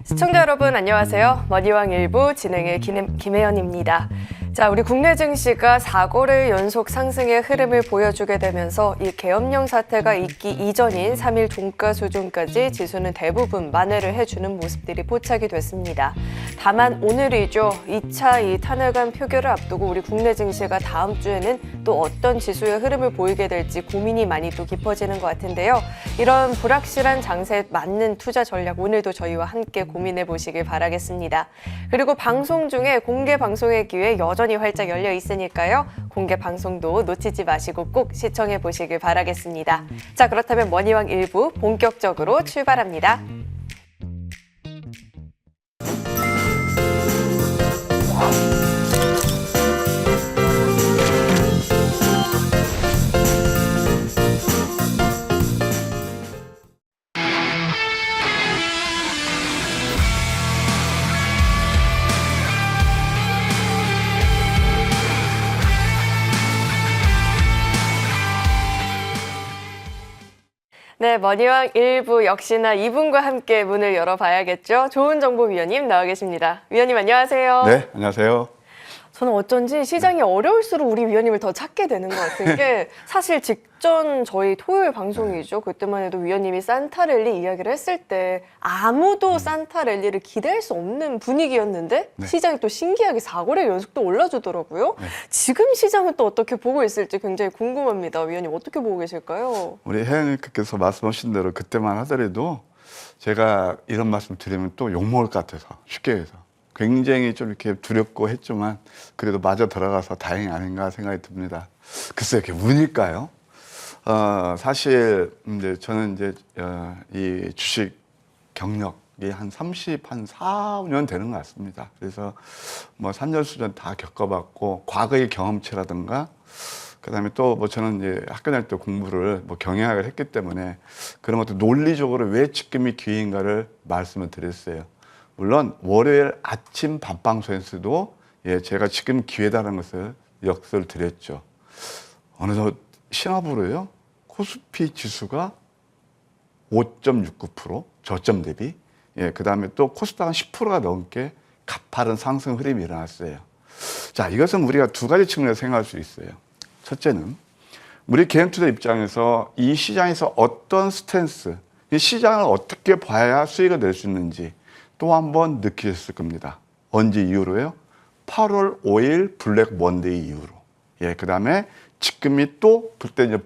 시청자 여러분 안녕하세요. 머니왕 일부 진행의 김혜연입니다. 자, 우리 국내 증시가 4거래일 연속 상승의 흐름을 보여주게 되면서 이 계엄령 사태가 있기 이전인 3일 종가 수준까지 지수는 대부분 만회를 해주는 모습들이 포착이 됐습니다. 다만 오늘이죠. 2차 이 탄핵안 표결을 앞두고 우리 국내 증시가 다음 주에는 또 어떤 지수의 흐름을 보이게 될지 고민이 많이 또 깊어지는 것 같은데요. 이런 불확실한 장세에 맞는 투자 전략 오늘도 저희와 함께 고민해 보시길 바라겠습니다. 그리고 방송 중에 공개 방송의 기회 여전히 활짝 열려 있으니까요. 공개 방송도 놓치지 마시고 꼭 시청해 보시길 바라겠습니다. 자, 그렇다면 머니왕 일부 본격적으로 출발합니다. 네, 머니왕 1부 역시나 이분과 함께 문을 열어봐야겠죠. 조은정보위원님 나와 계십니다. 위원님 안녕하세요. 네, 안녕하세요. 저는 어쩐지 시장이 어려울수록 우리 위원님을 더 찾게 되는 것 같은 게 사실 직전 저희 토요일 방송이죠. 그때만 해도 위원님이 산타랠리 이야기를 했을 때 아무도 산타랠리를 기대할 수 없는 분위기였는데 시장이 또 신기하게 4거래 연속 또 올라주더라고요. 지금 시장은 또 어떻게 보고 있을지 굉장히 궁금합니다. 위원님 어떻게 보고 계실까요? 우리 혜연님께서 말씀하신 대로 그때만 하더라도 제가 이런 말씀 드리면 또 욕먹을 것 같아서 쉽게 해서 굉장히 좀 이렇게 두렵고 했지만 그래도 마저 들어가서 다행이 아닌가 생각이 듭니다. 글쎄요, 이렇게 운일까요? 사실 이제 저는 이제 이 주식 경력이 한 4, 5년 되는 것 같습니다. 그래서 뭐 산전수전 다 겪어봤고 과거의 경험치라든가 그다음에 또 뭐 저는 이제 학교 다닐 때 공부를 뭐 경영학을 했기 때문에 그런 것도 논리적으로 왜 지금이 기회인가를 말씀을 드렸어요. 물론 월요일 아침 밤방송에서도 제가 지금 기회다라는 것을 역설을 드렸죠. 어느덧 신화부로요. 코스피 지수가 5.69% 저점 대비 그 다음에 또 코스닥은 10%가 넘게 가파른 상승 흐름이 일어났어요. 자, 이것은 우리가 두 가지 측면에서 생각할 수 있어요. 첫째는 우리 개인 투자 입장에서 이 시장에서 어떤 스탠스, 이 시장을 어떻게 봐야 수익을 낼 수 있는지 또 한 번 느끼셨을 겁니다. 언제 이후로요? 8월 5일 블랙 먼데이 이후로. 그 다음에 지금이 또 그때 이제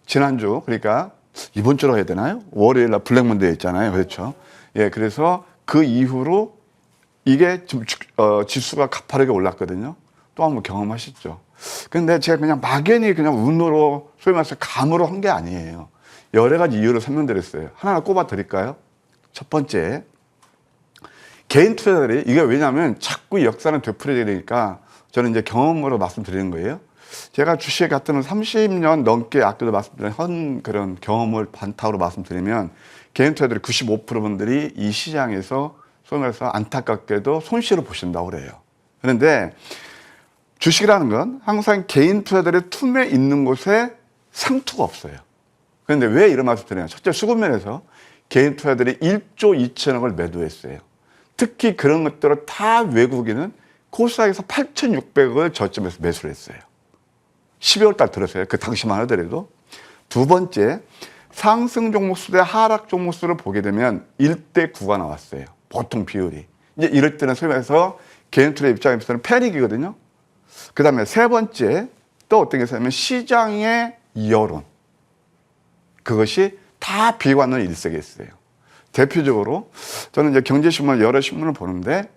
지난주 그러니까 이번 주로 해야 되나요? 월요일 날 블랙 먼데이 있잖아요. 그렇죠? 그래서 그 이후로 이게 좀 지수가 가파르게 올랐거든요. 또 한 번 경험하셨죠. 근데 제가 그냥 막연히 그냥 운으로 소위 말해서 감으로 한 게 아니에요. 여러 가지 이유를 설명드렸어요. 하나 꼽아 드릴까요? 첫 번째, 개인 투자자들이 이게 왜냐하면 자꾸 역사는 되풀이되야 되니까 저는 이제 경험으로 말씀드리는 거예요. 제가 주식에 같은 30년 넘게 아까도 말씀드린 그런 경험을 바탕으로 말씀드리면 개인 투자자들이 95%분들이 이 시장에서 소위 말해서 안타깝게도 손실을 보신다고 그래요. 그런데 주식이라는 건 항상 개인 투자자들의 틈에 있는 곳에 상투가 없어요. 그런데 왜 이런 말씀 드리냐. 첫째, 수급면에서 개인 투자자들이 1조 2천억을 매도했어요. 특히 그런 것들을 다 외국인은 코스닥에서 8,600억을 저점에서 매수를 했어요. 12월 달 들었어요. 그 당시만 하더라도. 두 번째, 상승 종목수 대 하락 종목수를 보게 되면 1대 9가 나왔어요. 보통 비율이. 이제 이럴 때는 소위 말해서 개인 투자 입장에서는 패닉이거든요. 그 다음에 세 번째, 또 어떤 게 있냐면 시장의 여론. 그것이 다 비관론 일색이었어요. 대표적으로 저는 이제 경제신문 여러 신문을 보는데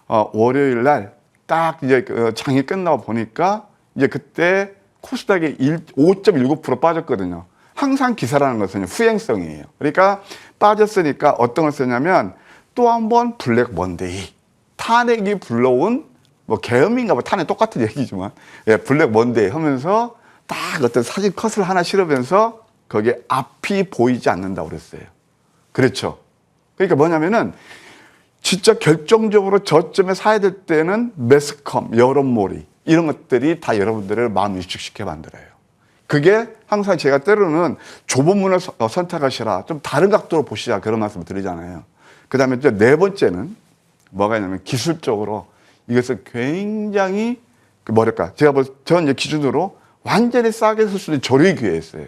월요일 날 딱 이제 장이 끝나고 보니까 이제 그때 코스닥이 5.19% 빠졌거든요. 항상 기사라는 것은 후행성이에요. 그러니까 빠졌으니까 어떤 걸 쓰냐면 또 한 번 블랙 먼데이 탄핵이 불러온 뭐 계엄인가 뭐 탄핵 똑같은 얘기지만 블랙 먼데이 하면서 딱 어떤 사진 컷을 하나 실으면서 거기에 앞이 보이지 않는다고 그랬어요. 그렇죠. 그러니까 뭐냐면은 진짜 결정적으로 저점에 사야 될 때는 매스컴, 여론몰이 이런 것들이 다 여러분들을 마음 위축시켜 만들어요. 그게 항상 제가 때로는 좁은 문을 선택하시라. 좀 다른 각도로 보시자. 그런 말씀을 드리잖아요. 그 다음에 또 네 번째는 뭐가 있냐면 기술적으로 이것을 굉장히 뭐랄까. 저는 이제 기준으로 완전히 싸게 쓸 수 있는 조리 기회였어요.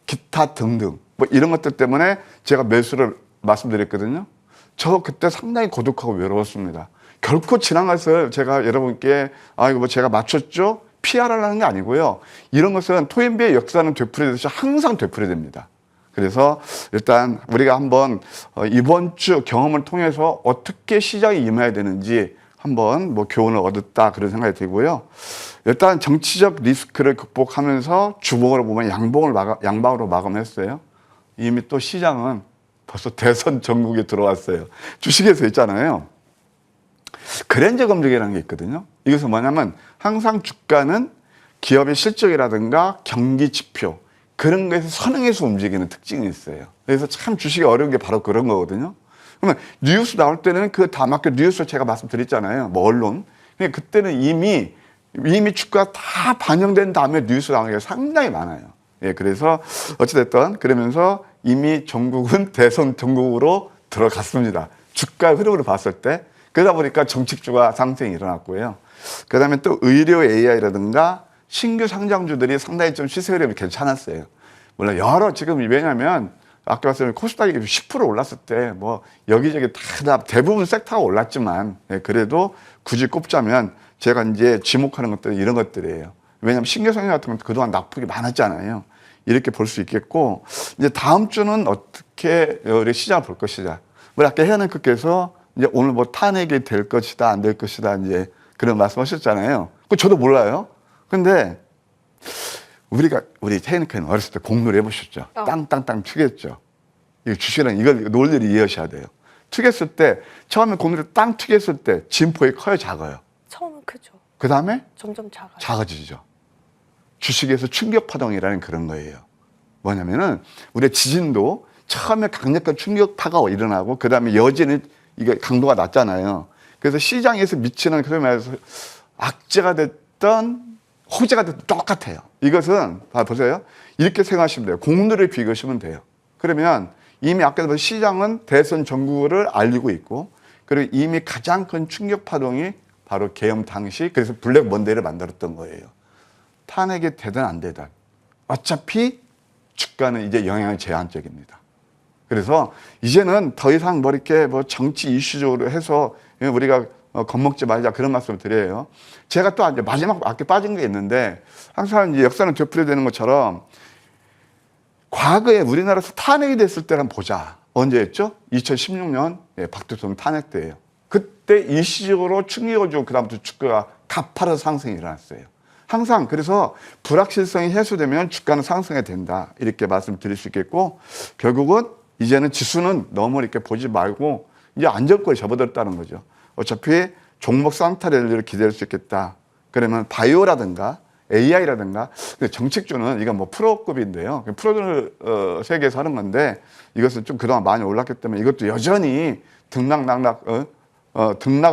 기타 등등. 뭐 이런 것들 때문에 제가 매수를 말씀드렸거든요. 저 그때 상당히 고독하고 외로웠습니다. 결코 지난 것을 제가 여러분께 이거 뭐 제가 맞췄죠? 피하라는 게 아니고요. 이런 것은 토인비의 역사는 되풀이되듯이 항상 되풀이됩니다. 그래서 일단 우리가 한번 이번 주 경험을 통해서 어떻게 시장에 임해야 되는지 한번 뭐 교훈을 얻었다 그런 생각이 들고요. 일단 정치적 리스크를 극복하면서 주봉으로 보면 양방으로 마감했어요. 이미 또 시장은 벌써 대선 전국에 들어왔어요. 주식에서 있잖아요. 그랜저 검증이라는 게 있거든요. 이것은 뭐냐면 항상 주가는 기업의 실적이라든가 경기 지표 그런 거에서 선행해서 움직이는 특징이 있어요. 그래서 참 주식이 어려운 게 바로 그런 거거든요. 그러면 뉴스 나올 때는 그 다맞게 뉴스 제가 말씀드렸잖아요. 뭐 언론. 근데 그때는 이미 주가 다 반영된 다음에 뉴스 나오는 게 상당히 많아요. 예, 그래서 어찌됐든 그러면서 이미 전국은 대선 전국으로 들어갔습니다. 주가 흐름으로 봤을 때. 그러다 보니까 정책주가 상승이 일어났고요. 그 다음에 또 의료 AI라든가 신규 상장주들이 상당히 좀 시세 흐름이 괜찮았어요. 물론 여러 지금 왜냐면 아까 말씀드린 코스닥이 10% 올랐을 때 뭐 여기저기 다 대부분 섹터가 올랐지만 그래도 굳이 꼽자면 제가 이제 지목하는 것들은 이런 것들이에요. 왜냐하면 신규 상장 같은 건 그동안 낙폭이 많았잖아요. 이렇게 볼 수 있겠고 이제 다음 주는 어떻게 우리 시장을 볼 것이냐. 우리 아까 혜연님께서 이제 오늘 뭐 탄핵이 될 것이다 안 될 것이다 이제 그런 말씀하셨잖아요. 그 저도 몰라요. 근데 우리 혜연님께는 어렸을 때 공놀이 해보셨죠. 땅땅땅 튀겼죠. 이거 주식이랑 이걸 논리를 이해하셔야 돼요. 튀겼을 때 처음에 공놀이 땅 튀겼을 때 진폭이 커요 작아요. 처음은 크죠. 그 다음에 점점 작아요. 작아지죠. 주식에서 충격 파동이라는 그런 거예요. 뭐냐면은 우리의 지진도 처음에 강력한 충격파가 일어나고 그 다음에 여진은 이게 강도가 낮잖아요. 그래서 시장에서 미치는 그런 말해서 악재가 됐던 호재가 됐던 똑같아요. 이것은 보세요. 이렇게 생각하시면 돼요. 공들을 비교하시면 돼요. 그러면 이미 아까 시장은 대선 전국을 알리고 있고 그리고 이미 가장 큰 충격 파동이 바로 계엄 당시 그래서 블랙 먼데이를 만들었던 거예요. 탄핵이 되든 안 되든 어차피 주가는 이제 영향이 제한적입니다. 그래서 이제는 더 이상 뭐 이렇게 뭐 정치 이슈적으로 해서 우리가 겁먹지 말자 그런 말씀을 드려요. 제가 또 이제 마지막 아까 빠진 게 있는데 항상 이제 역사는 되풀이되는 것처럼 과거에 우리나라에서 탄핵이 됐을 때를 한번 보자. 언제였죠? 2016년 박 대통령 탄핵 때예요. 그때 일시적으로 충격을 주고 그다음부터 주가가 가파른 상승이 일어났어요. 항상 그래서 불확실성이 해소되면 주가는 상승해야 된다. 이렇게 말씀드릴 수 있겠고 결국은 이제는 지수는 너무 이렇게 보지 말고 이제 안정권에 접어들었다는 거죠. 어차피 종목 산타랠리를 기대할 수 있겠다. 그러면 바이오라든가 AI라든가 정책주는 이건 뭐 프로급인데요. 프로들 세계에서 하는 건데 이것은 좀 그동안 많이 올랐기 때문에 이것도 여전히 등락을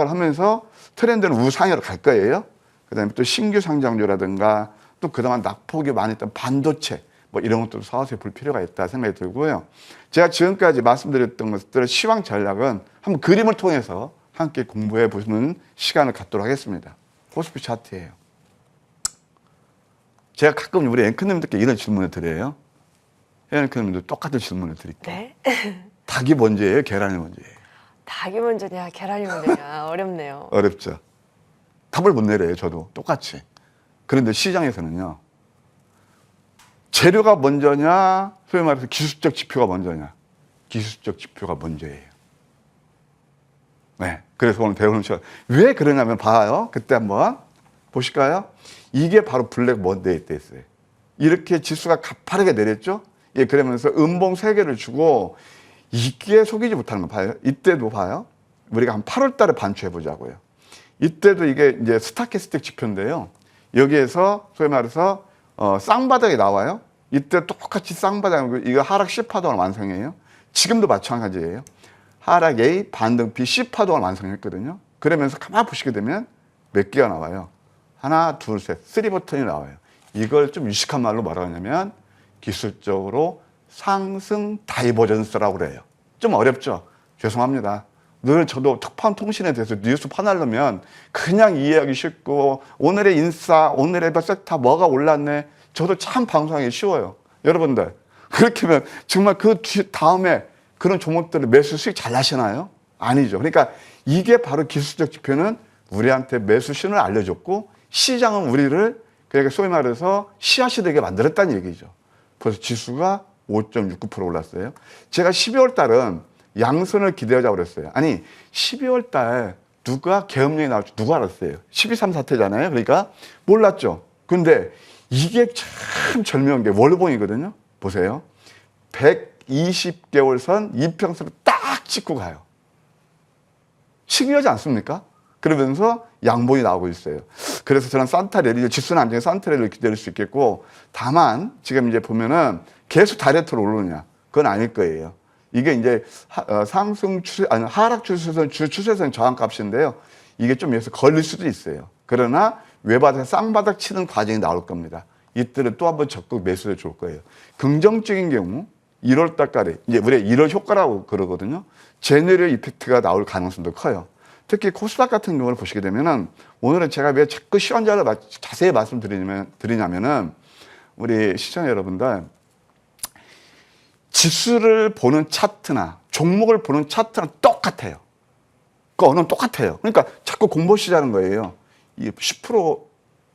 하면서 트렌드는 우상으로 갈 거예요. 그다음에 또 신규 상장주라든가 또 그동안 낙폭이 많이 있던 반도체 뭐 이런 것도 서서히 볼 필요가 있다 생각이 들고요. 제가 지금까지 말씀드렸던 것들 시황 전략은 한번 그림을 통해서 함께 공부해 보시는 시간을 갖도록 하겠습니다. 코스피 차트예요. 제가 가끔 우리 앵커님들께 이런 질문을 드려요. 앵커님도 똑같은 질문을 드릴게요. 네. 닭이 먼저예요? 계란이 먼저예요? 닭이 먼저냐 계란이 먼저냐 어렵네요. 어렵죠. 답을 못 내려요. 저도 똑같이. 그런데 시장에서는요. 재료가 먼저냐 소위 말해서 기술적 지표가 먼저냐. 기술적 지표가 먼저예요. 네. 그래서 오늘 배우는 시간. 왜 그러냐면 봐요. 그때 한번 보실까요? 이게 바로 블랙 먼데이 때였어요. 이렇게 지수가 가파르게 내렸죠? 예, 그러면서 음봉 3개를 주고 이게 속이지 못하는 거 봐요. 이때도 봐요. 우리가 한 8월 달에 반추해 보자고요. 이때도 이게 이제 스타캐스틱 지표인데요. 여기에서 소위 말해서 쌍바닥이 나와요. 이때 똑같이 쌍바닥, 이거 하락 C파동을 완성해요. 지금도 마찬가지예요. 하락 A, 반등 B, C파동을 완성했거든요. 그러면서 가만히 보시게 되면 몇 개가 나와요. 하나, 둘, 셋, 3 버튼이 나와요. 이걸 좀 유식한 말로 뭐라고 하냐면 기술적으로 상승 다이버전스라고 그래요. 좀 어렵죠? 죄송합니다. 늘 저도 특파원 통신에 대해서 뉴스 파내려면 그냥 이해하기 쉽고 오늘의 인싸, 오늘의 섹터 뭐가 올랐네. 저도 참 방송하기 쉬워요. 여러분들 그렇게 하면 정말 그 다음에 그런 종목들을 매수 수익 잘 나시나요? 아니죠. 그러니까 이게 바로 기술적 지표는 우리한테 매수 신호를 알려줬고 시장은 우리를 그러니까 소위 말해서 씨앗이 되게 만들었다는 얘기죠. 그래서 지수가 5.69% 올랐어요. 제가 12월 달은 양선을 기대하자고 그랬어요. 아니 12월 달 누가 계엄령이 나올지 누가 알았어요. 12.3 사태잖아요. 그러니까 몰랐죠. 근데 이게 참 절묘한 게 월봉이거든요. 보세요. 120개월 선 이평선을 딱 찍고 가요. 신기하지 않습니까? 그러면서 양봉이 나오고 있어요. 그래서 저는 산타랠리, 지수는 안정해 산타랠리를 기다릴 수 있겠고, 다만 지금 이제 보면은 계속 다이렉트로 오르느냐? 그건 아닐 거예요. 이게 이제 상승 추세, 아니 하락 추세선, 주 추세선 저항값인데요. 이게 좀 여기서 걸릴 수도 있어요. 그러나 외바닥에 쌍바닥 치는 과정이 나올 겁니다. 이때는 또 한번 적극 매수해 줄 거예요. 긍정적인 경우 1월 달까지 이제 우리가 1월 효과라고 그러거든요. 제네럴 이펙트가 나올 가능성도 커요. 특히 코스닥 같은 경우를 보시게 되면은 오늘은 제가 왜 자꾸 시황자를 자세히 말씀드리냐면은 우리 시청자 여러분들 지수를 보는 차트나 종목을 보는 차트는 똑같아요. 그 언어는 똑같아요. 그러니까 자꾸 공부하시자는 거예요. 이게 10%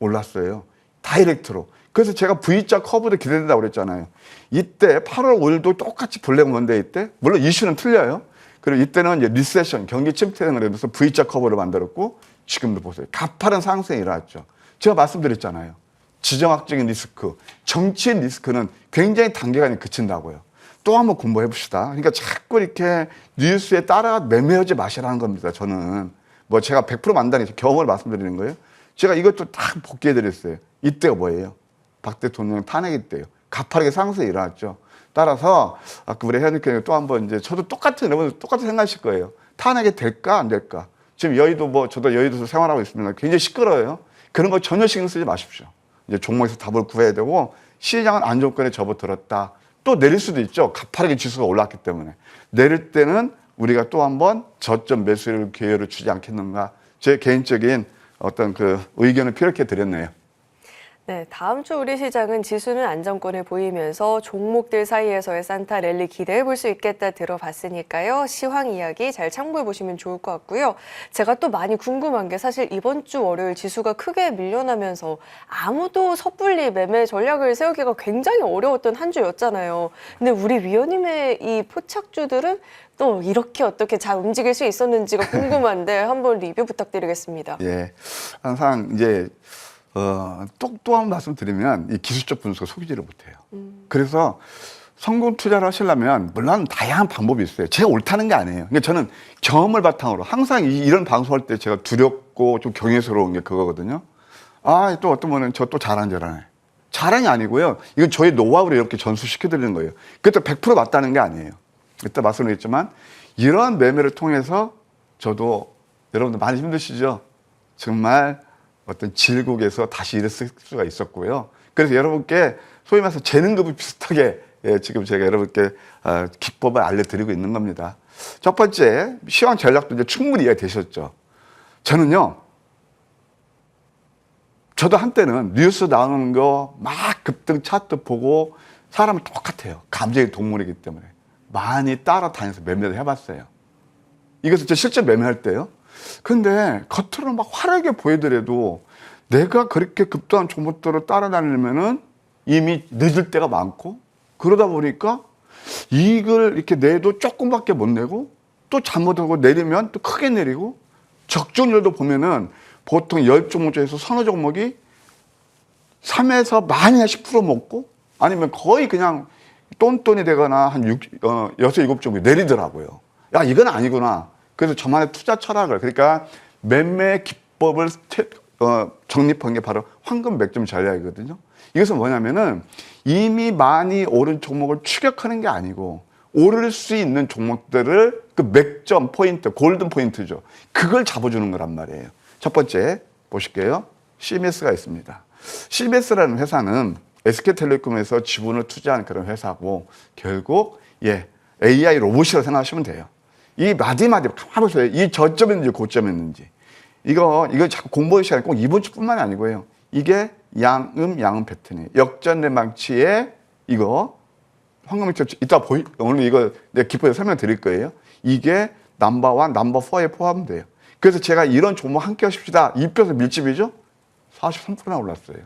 올랐어요. 다이렉트로. 그래서 제가 V자 커브도 기대된다고 그랬잖아요. 이때 8월 5일도 똑같이 블랙 먼데이 때 물론 이슈는 틀려요. 그리고 이때는 이제 리세션, 경기 침체 등을 해서 V자 커브를 만들었고 지금도 보세요. 가파른 상승이 일어났죠. 제가 말씀드렸잖아요. 지정학적인 리스크, 정치인 리스크는 굉장히 단기간에 그친다고요. 또 한번 공부해 봅시다. 그러니까 자꾸 이렇게 뉴스에 따라 매매하지 마시라는 겁니다. 저는 뭐 제가 100% 만단히 경험을 말씀드리는 거예요. 제가 이것도 딱 복귀해 드렸어요. 이때가 뭐예요? 박 대통령 탄핵이 때요. 가파르게 상승이 일어났죠. 따라서 아까 우리 회원님께서 또 한번 이제 저도 여러분 똑같은 생각하실 거예요. 탄핵이 될까 안 될까? 지금 여의도 뭐 저도 여의도에서 생활하고 있습니다. 굉장히 시끄러워요. 그런 거 전혀 신경 쓰지 마십시오. 이제 종목에서 답을 구해야 되고 시장은 안정권에 접어들었다. 또 내릴 수도 있죠. 가파르게 지수가 올랐기 때문에. 내릴 때는 우리가 또 한번 저점 매수를 기회를 주지 않겠는가. 제 개인적인 어떤 그 의견을 피력해 드렸네요. 네, 다음 주 우리 시장은 지수는 안정권을 보이면서 종목들 사이에서의 산타 랠리 기대해 볼 수 있겠다 들어봤으니까요. 시황 이야기 잘 참고해 보시면 좋을 것 같고요. 제가 또 많이 궁금한 게 사실 이번 주 월요일 지수가 크게 밀려나면서 아무도 섣불리 매매 전략을 세우기가 굉장히 어려웠던 한 주였잖아요. 근데 우리 위원님의 이 포착주들은 또 이렇게 어떻게 잘 움직일 수 있었는지가 궁금한데 한번 리뷰 부탁드리겠습니다. 예, 항상 이제 또 한 말씀 드리면 이 기술적 분석을 속이지를 못해요. 그래서 성공 투자를 하시려면 물론 다양한 방법이 있어요. 제가 옳다는 게 아니에요. 그러니까 저는 경험을 바탕으로 항상 이런 방송할 때 제가 두렵고 좀 경외스러운 게 그거거든요. 아, 또 어떤 분은 저 또 잘하네. 자랑이 아니고요. 이건 저희 노하우를 이렇게 전수시켜드리는 거예요. 그때 100% 맞다는 게 아니에요. 이따 말씀드렸지만 이런 매매를 통해서 저도 여러분들 많이 힘드시죠? 정말 어떤 질국에서 다시 일어설 수가 있었고요. 그래서 여러분께 소위 말해서 재능급이 비슷하게 지금 제가 여러분께 기법을 알려드리고 있는 겁니다. 첫 번째, 시황 전략도 이제 충분히 이해되셨죠? 저는요, 저도 한때는 뉴스 나오는 거 막 급등 차트 보고 사람은 똑같아요. 감정의 동물이기 때문에. 많이 따라다녀서 매매를 해봤어요. 이것을 제 실제 매매할 때요. 근데 겉으로는 막 화려하게 보이더라도 내가 그렇게 급등한 종목들을 따라다니면은 이미 늦을 때가 많고 그러다 보니까 이익을 이렇게 내도 조금밖에 못 내고 또 잘못하고 내리면 또 크게 내리고 적중률도 보면은 보통 10종목 중에서 서너 종목이 3에서 많이 한 10% 먹고 아니면 거의 그냥 똔똔이 되거나 한 6, 7종목이 내리더라고요. 야, 이건 아니구나. 그래서 저만의 투자 철학을, 그러니까 매매 기법을 정립한 게 바로 황금 맥점 전략이거든요. 이것은 뭐냐면은 이미 많이 오른 종목을 추격하는 게 아니고 오를 수 있는 종목들을 그 맥점 포인트, 골든 포인트죠. 그걸 잡아주는 거란 말이에요. 첫 번째 보실게요. CMS가 있습니다. CBS라는 회사는 SK텔레콤에서 지분을 투자한 그런 회사고 결국 AI 로봇이라고 생각하시면 돼요. 이 마디마디 가만 보세요. 이 저점이었는지 고점이었는지 이거 자꾸 공부의 시간이 꼭 이번 주뿐만이 아니고요. 이게 양음 패턴이에요. 역전된 망치에 이거 황금빛 이따 오늘 이거 내가 기포에 설명 드릴 거예요. 이게 넘버1, 넘버4에 포함돼요. 그래서 제가 이런 종목 함께 하십시다. 이표에서 밀집이죠? 43%나 올랐어요.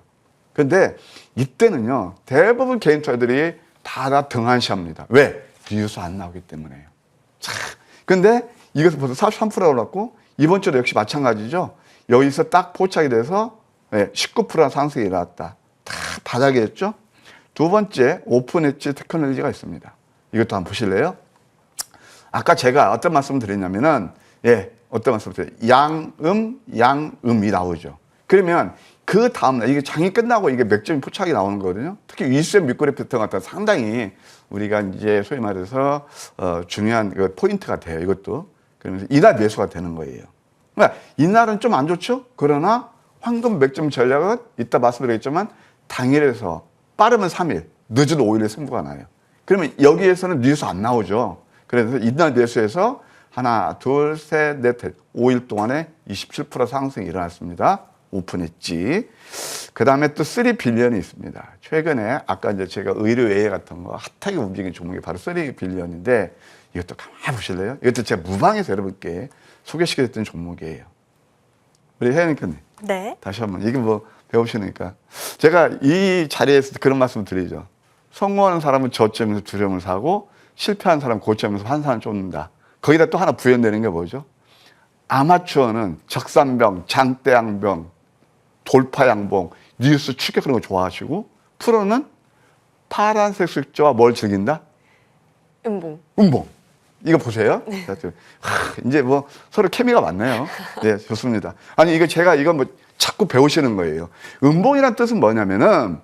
근데 이때는요, 대부분 개인 투자들이 다 등한시합니다. 왜? 뉴스 안 나오기 때문에요. 자, 근데 이것은 벌써 43%가 올랐고, 이번 주도 역시 마찬가지죠. 여기서 딱 포착이 돼서 19%나 상승이 일어났다. 다 바닥이었죠? 두 번째, 오픈 엣지 테크놀로지가 있습니다. 이것도 한번 보실래요? 아까 제가 어떤 말씀을 드렸냐면은, 어떤 말씀을 드렸어요? 양음이 나오죠. 그러면 그 다음날, 이게 장이 끝나고 이게 맥점이 포착이 나오는 거거든요. 특히 위스앤 밑거래 패턴 같은 상당히 우리가 이제 소위 말해서, 중요한 그 포인트가 돼요. 이것도. 그러면서 이날 매수가 되는 거예요. 그러니까 이날은 좀 안 좋죠? 그러나 황금 맥점 전략은 이따 말씀드리겠지만 당일에서 빠르면 3일, 늦어도 5일에 승부가 나요. 그러면 여기에서는 뉴스 안 나오죠. 그래서 이날 매수해서 하나, 둘, 셋, 넷, 5일 동안에 27% 상승이 일어났습니다. 오픈했지. 그 다음에 또 3빌리언이 있습니다. 최근에 아까 이제 제가 의료 AI 같은 거 핫하게 움직인 종목이 바로 3빌리언인데 이것도 가만히 보실래요? 이것도 제가 무방에서 여러분께 소개시켜드렸던 종목이에요. 우리 혜연이님. 네. 다시 한번 이게 뭐 배우시니까 제가 이 자리에서 그런 말씀 드리죠. 성공하는 사람은 저점에서 두점을 사고 실패한 사람은 고점에서 환산을 쫓는다. 거기다 또 하나 부연되는 게 뭐죠? 아마추어는 적산병, 장대양병, 돌파양봉, 뉴스 추격 그런 거 좋아하시고 프로는 파란색 숫자와 뭘 즐긴다? 음봉. 이거 보세요. 네. 이제 뭐 서로 케미가 맞네요. 네, 좋습니다. 아니 이거 제가 이거 뭐 자꾸 배우시는 거예요. 음봉이란 뜻은 뭐냐면은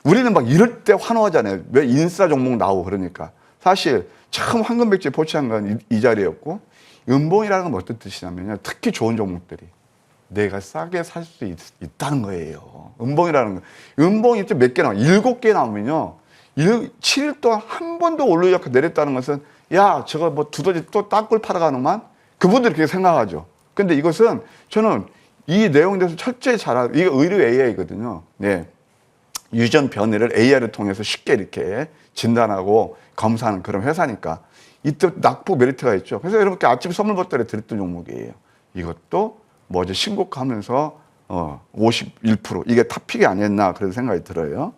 우리는 막 이럴 때 환호하잖아요. 왜 인싸 종목 나오고 그러니까. 사실 처음 황금백지 포착한 건 이 자리였고 음봉이라는 건 어떤 뜻이냐면요. 특히 좋은 종목들이 내가 싸게 살 수 있다는 거예요. 음봉이라는 거. 음봉이 몇 개 나와요? 7개 나오면요. 7일 동안 한 번도 올르지 내렸다는 것은 야 저거 뭐 두더지 또 땅굴 팔아가는만 그분들이 그렇게 생각하죠. 근데 이것은 저는 이 내용에 대해서 철저히 잘 알고 이게 의료 AI거든요. 네. 유전 변이를 AI를 통해서 쉽게 이렇게 진단하고 검사하는 그런 회사니까 이때 낙폭 메리트가 있죠. 그래서 여러분께 아침 선물 보따리 드렸던 종목이에요. 이것도 뭐죠? 신고하면서 51% 이게 탑픽이 아니었나 그런 생각이 들어요.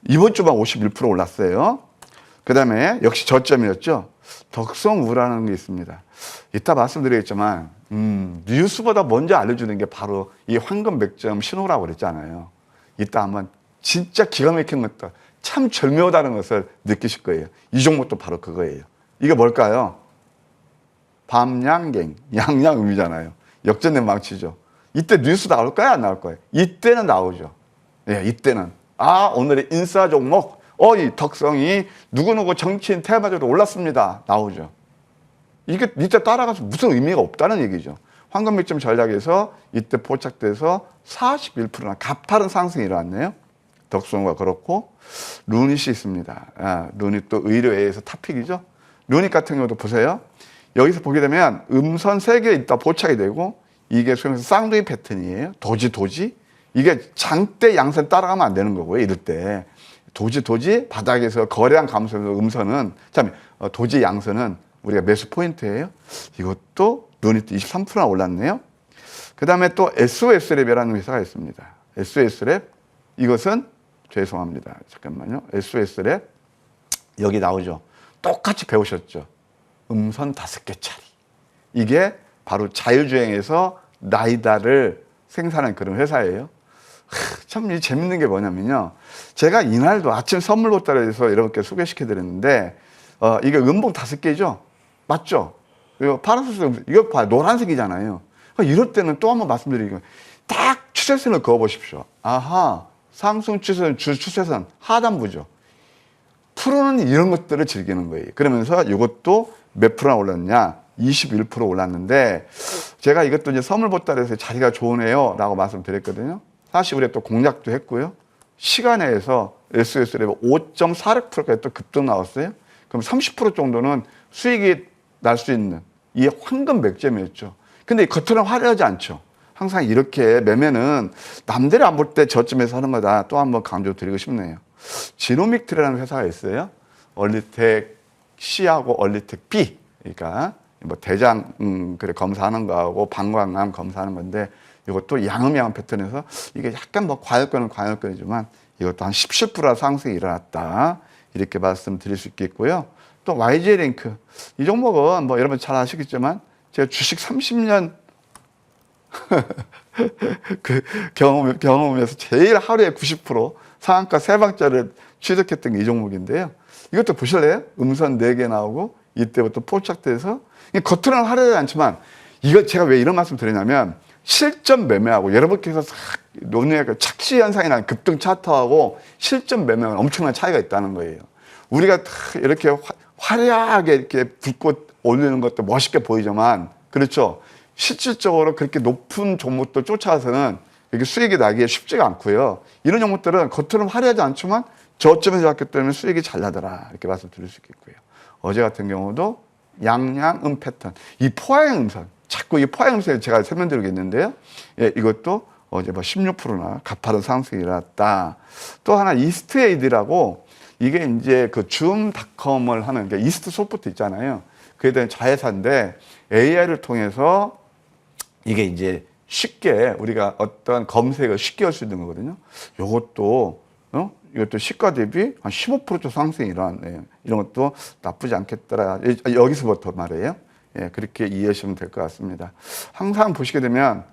이번 주만 51% 올랐어요. 그 다음에 역시 저점이었죠. 덕성우라는 게 있습니다. 이따 말씀드리겠지만 뉴스보다 먼저 알려주는 게 바로 이 황금 맥점 신호라고 그랬잖아요. 이따 한번 진짜 기가 막힌 것도 참 절묘하다는 것을 느끼실 거예요. 이 종목도 바로 그거예요. 이게 뭘까요? 밤양갱, 양양음이잖아요. 역전된 망치죠. 이때 뉴스 나올까요? 안 나올까요? 이때는 나오죠. 네, 이때는. 아, 오늘의 인싸 종목. 이 덕성이 누구누구 정치인 테마주로 올랐습니다. 나오죠. 이게 이때 따라가서 무슨 의미가 없다는 얘기죠. 황금 맥점 전략에서 이때 포착돼서 41%나 가파른 상승이 일어났네요. 덕성과 그렇고 루닛이 있습니다. 루닛 또 의료에서 탑픽이죠. 루닛 같은 경우도 보세요. 여기서 보게 되면 음선 3개 있다 포착이 되고 이게 소위말해서 쌍둥이 패턴이에요. 도지. 이게 장대 양선 따라가면 안 되는 거고요. 이럴 때. 도지 바닥에서 거래량 감소해서 음선은 참 도지 양선은 우리가 매수 포인트예요. 이것도 루닛도 23%나 올랐네요. 그 다음에 또 SOS랩이라는 회사가 있습니다. SOS랩 이것은 죄송합니다. 잠깐만요. SOS랩 여기 나오죠. 똑같이 배우셨죠. 음선 5개짜리. 이게 바로 자율주행에서 라이다를 생산한 그런 회사예요. 참 재밌는 게 뭐냐면요. 제가 이날도 아침 선물 보따리에서 여러분께 소개시켜 드렸는데 이게 음봉 5개죠. 맞죠? 이거 파란색 이거 봐 노란색이잖아요. 이럴 때는 또 한번 말씀드리면 딱 추세선을 그어 보십시오. 아하 상승 추세선 추세선 하단부죠. 프로는 이런 것들을 즐기는 거예요. 그러면서 이것도 몇 프로나 올랐냐? 21% 올랐는데 제가 이것도 이제 선물 보따리에서 자리가 좋으네요 라고 말씀드렸거든요. 사실 우리가 또 공략도 했고요. 시간에서 SOS 레벨 5.46%까지 또 급등 나왔어요. 그럼 30% 정도는 수익이 날 수 있는 이 황금 맥점이었죠. 근데 겉으로는 화려하지 않죠. 항상 이렇게 매매는 남들이 안 볼 때 저점에서 하는 거다. 또 한번 강조드리고 싶네요. 지노믹트라는 회사가 있어요. 얼리텍 C하고 얼리텍 B. 그러니까 뭐 대장 그래 검사하는 거하고 방광암 검사하는 건데 이것도 양음양음 패턴에서 이게 약간 뭐 과열권은 과열권이지만 이것도 한 17% 상승이 일어났다. 이렇게 말씀드릴 수 있겠고요. 또 YJ 링크 이 종목은 뭐 여러분 잘 아시겠지만 제가 주식 30년 그 경험에서 제일 하루에 90% 상한가 3방짜리를 취득했던 게 이 종목인데요. 이것도 보실래요? 음선 4개 나오고 이때부터 포착돼서 겉으로는 화려하지 않지만 이거 제가 왜 이런 말씀 드리냐면 실전 매매하고 여러분께서 논의할 착시 현상이 나는 급등 차트하고 실전 매매는 엄청난 차이가 있다는 거예요. 우리가 이렇게 화려하게 이렇게 불꽃 올리는 것도 멋있게 보이지만 그렇죠. 실질적으로 그렇게 높은 종목들 쫓아와서는 이렇게 수익이 나기에 쉽지가 않고요. 이런 종목들은 겉으로는 화려하지 않지만 저점에서 왔기 때문에 수익이 잘 나더라. 이렇게 말씀드릴 수 있겠고요. 어제 같은 경우도 양양음 패턴. 이 포화영음선. 자꾸 이 포화영음선을 제가 설명드리겠는데요. 예, 이것도 어제 뭐 16%나 가파른 상승이 일어났다. 또 하나 이스트에이드라고 이게 이제 그 줌닷컴을 하는 게 이스트 소프트 있잖아요. 그에 대한 자회사인데 AI를 통해서 이게 이제 쉽게 우리가 어떤 검색을 쉽게 할 수 있는 거거든요. 이것도 시가 대비 한 15% 상승이 일어났네요. 이런 것도 나쁘지 않겠더라. 여기서부터 말이에요. 예, 그렇게 이해하시면 될 것 같습니다. 항상 보시게 되면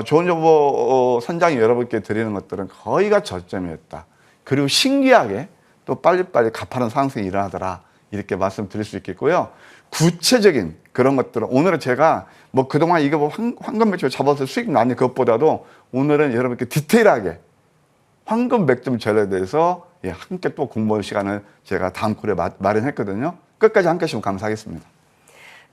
좋은 정보 선장이 여러분께 드리는 것들은 거의가 저점이었다. 그리고 신기하게 또 빨리빨리 가파른 상승이 일어나더라. 이렇게 말씀드릴 수 있겠고요. 구체적인 그런 것들은 오늘은 제가 뭐 그동안 이거 뭐 황금 맥점 잡아서 수익 나는 것보다도 오늘은 여러분께 디테일하게 황금 맥점 전략에 대해서 함께 또 공부할 시간을 제가 다음 콜에 마련했거든요. 끝까지 함께 하시면 감사하겠습니다.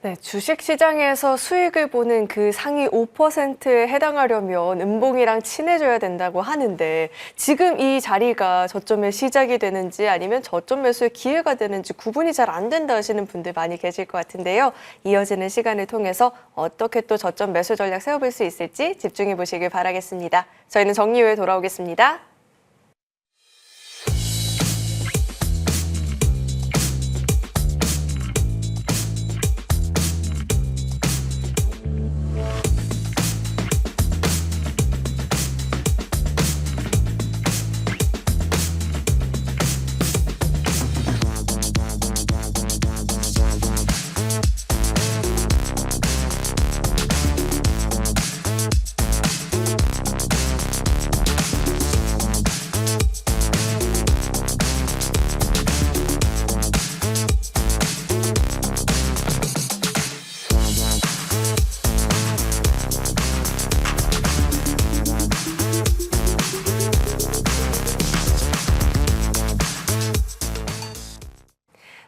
네, 주식시장에서 수익을 보는 그 상위 5%에 해당하려면 음봉이랑 친해져야 된다고 하는데 지금 이 자리가 저점의 시작이 되는지 아니면 저점 매수의 기회가 되는지 구분이 잘 안 된다 하시는 분들 많이 계실 것 같은데요. 이어지는 시간을 통해서 어떻게 또 저점 매수 전략 세워볼 수 있을지 집중해 보시길 바라겠습니다. 저희는 정리 후에 돌아오겠습니다.